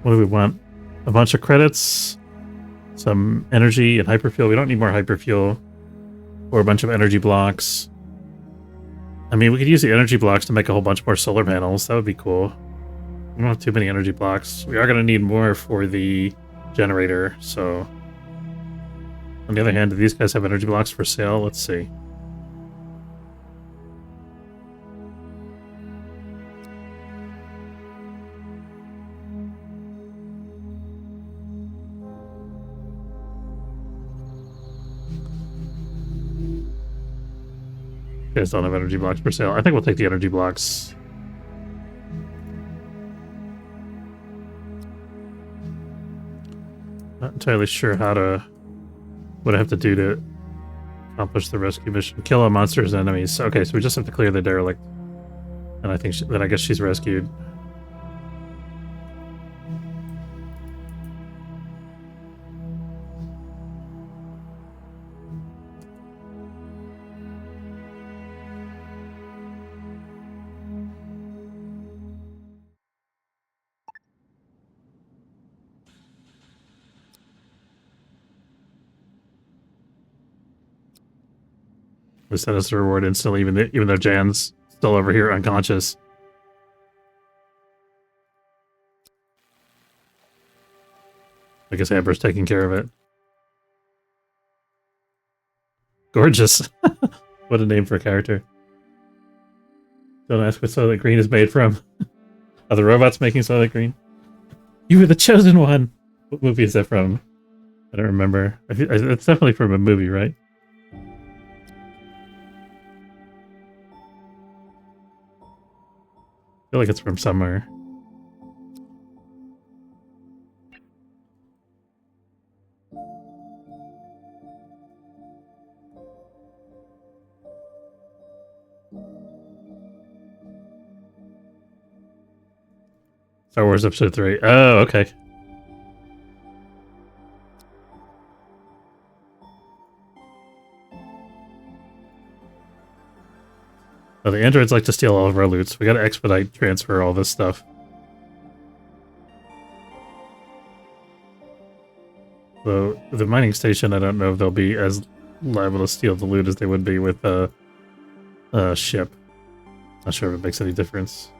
What do we want? A bunch of credits, some energy, and hyperfuel. We don't need more hyperfuel. Or a bunch of energy blocks. I mean, we could use the energy blocks to make a whole bunch more solar panels. That would be cool. We don't have too many energy blocks. We are going to need more for the generator, so... On the other hand, do these guys have energy blocks for sale? Let's see. You guys don't have energy blocks for sale. I think we'll take the energy blocks. Not entirely sure what I have to do to Accomplish the rescue mission. Kill all monsters and enemies. Okay, so we just have to clear the derelict. And I think then I guess she's rescued. We sent us a reward instantly, even though Jan's still over here unconscious. I guess Amber's taking care of it. Gorgeous. What a name for a character. Don't ask what Soylent Green is made from. Are the robots making Soylent Green? You were the chosen one! What movie is that from? I don't remember. It's definitely from a movie, right? I feel like it's from somewhere. Star Wars Episode 3. Oh, okay. Oh, the androids like to steal all of our loot, so we gotta expedite transfer all this stuff. So, the mining station, I don't know if they'll be as liable to steal the loot as they would be with a ship. Not sure if it makes any difference.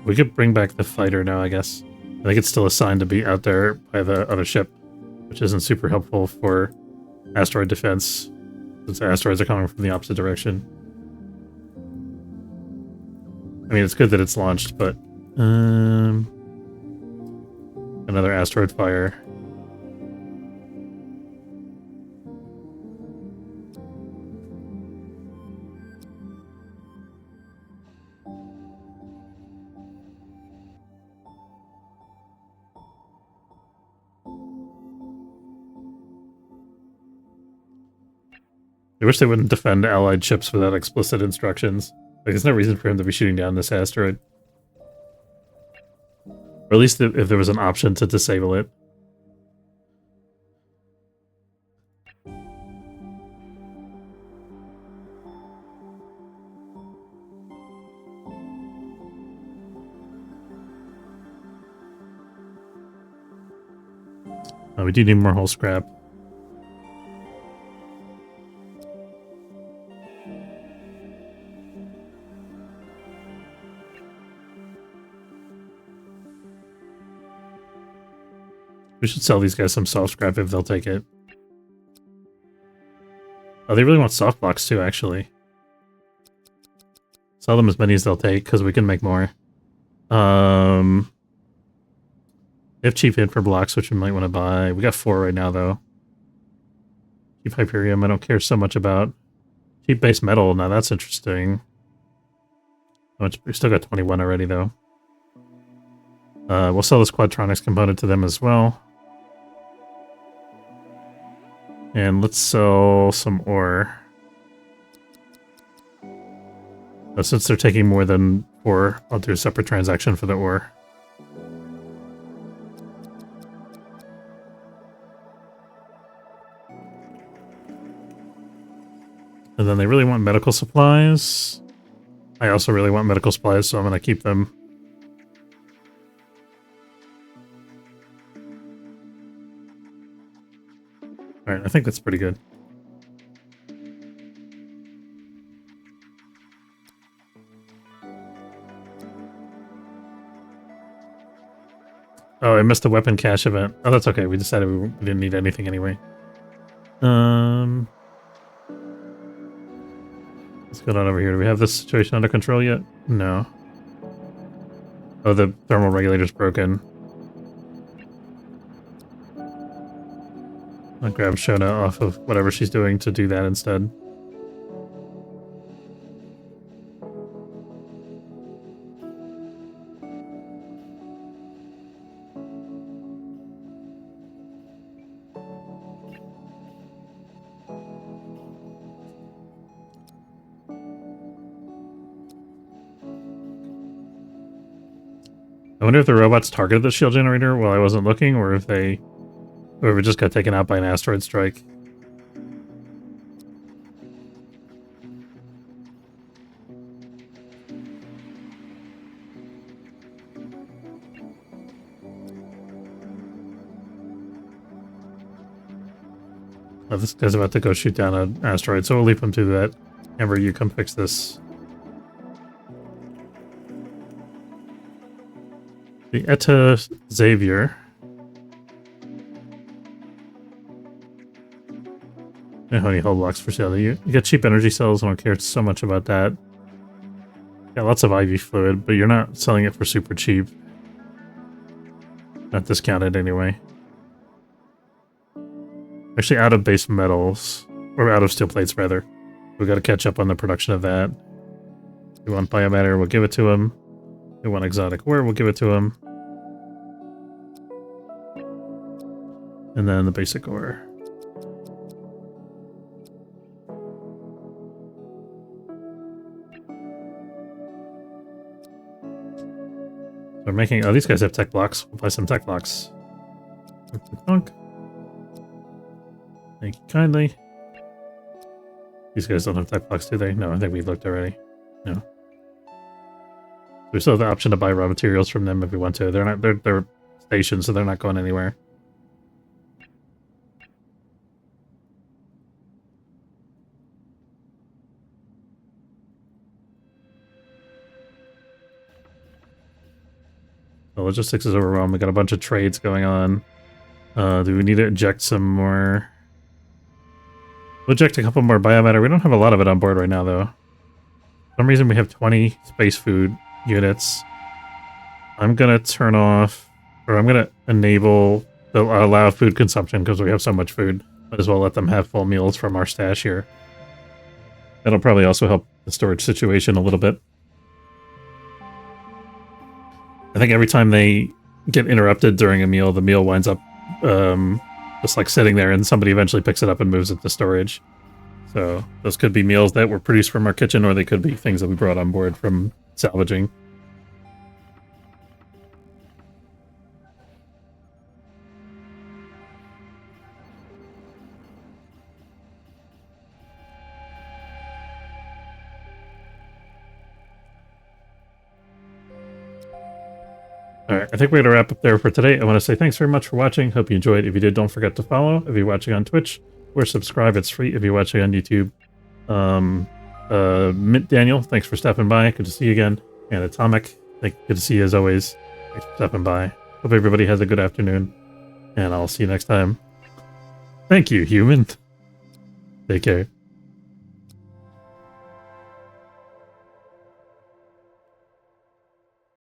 We could bring back the fighter now, I guess. I think it's still assigned to be out there by the other ship, which isn't super helpful for asteroid defense, since asteroids are coming from the opposite direction. I mean, it's good that it's launched, but another asteroid fire. I wish they wouldn't defend allied ships without explicit instructions. Like, there's no reason for him to be shooting down this asteroid. Or at least if there was an option to disable it. Oh, we do need more hull scrap. We should sell these guys some soft scrap if they'll take it. Oh, they really want soft blocks too, actually. Sell them as many as they'll take, because we can make more. They have cheap infra blocks, which we might want to buy. We got 4 right now, though. Cheap Hyperium, I don't care so much about. Cheap base metal, now that's interesting. We still got 21 already, though. We'll sell this Quadtronics component to them as well. And let's sell some ore. Since they're taking more than 4, I'll do a separate transaction for the ore. And then they really want medical supplies. I also really want medical supplies, so I'm going to keep them. Alright, I think that's pretty good. Oh, I missed the weapon cache event. Oh, that's okay. We decided we didn't need anything anyway. What's going on over here? Do we have this situation under control yet? No. Oh, the thermal regulator's broken. I'll grab Shona off of whatever she's doing to do that instead. I wonder if the robots targeted the shield generator while I wasn't looking, or if it just got taken out by an asteroid strike. Oh, this guy's about to go shoot down an asteroid, so we'll leave him to that. Amber, you come fix this. The Etta Xavier. And honey hull blocks for sale. You get cheap energy cells. I don't care so much about that. Got lots of IV fluid, but you're not selling it for super cheap. Not discounted anyway. Actually, out of base metals, or out of steel plates rather. We got to catch up on the production of that. We want biomatter, we'll give it to him. We want exotic ore, we'll give it to him. And then the basic ore. So we're making, oh, these guys have tech blocks. We'll buy some tech blocks. Thank you kindly. These guys don't have tech blocks, do they? No, I think we looked already. No. We still have the option to buy raw materials from them if we want to. They're stationed, so they're not going anywhere. The logistics is overwhelmed. We got a bunch of trades going on. Do we need to inject some more? We'll inject a couple more biomatter. We don't have a lot of it on board right now, though. For some reason, we have 20 space food units. I'm going to turn off, or I'm going to enable the allow food consumption because we have so much food. Might as well let them have full meals from our stash here. That'll probably also help the storage situation a little bit. I think every time they get interrupted during a meal, the meal winds up just like sitting there and somebody eventually picks it up and moves it to storage. So those could be meals that were produced from our kitchen, or they could be things that we brought on board from salvaging. Alright, I think we're going to wrap up there for today. I want to say thanks very much for watching. Hope you enjoyed. If you did, don't forget to follow. If you're watching on Twitch, or subscribe. It's free if you're watching on YouTube. Mint Daniel, thanks for stopping by. Good to see you again. And Atomic, good to see you as always. Thanks for stopping by. Hope everybody has a good afternoon. And I'll see you next time. Thank you, human. Take care.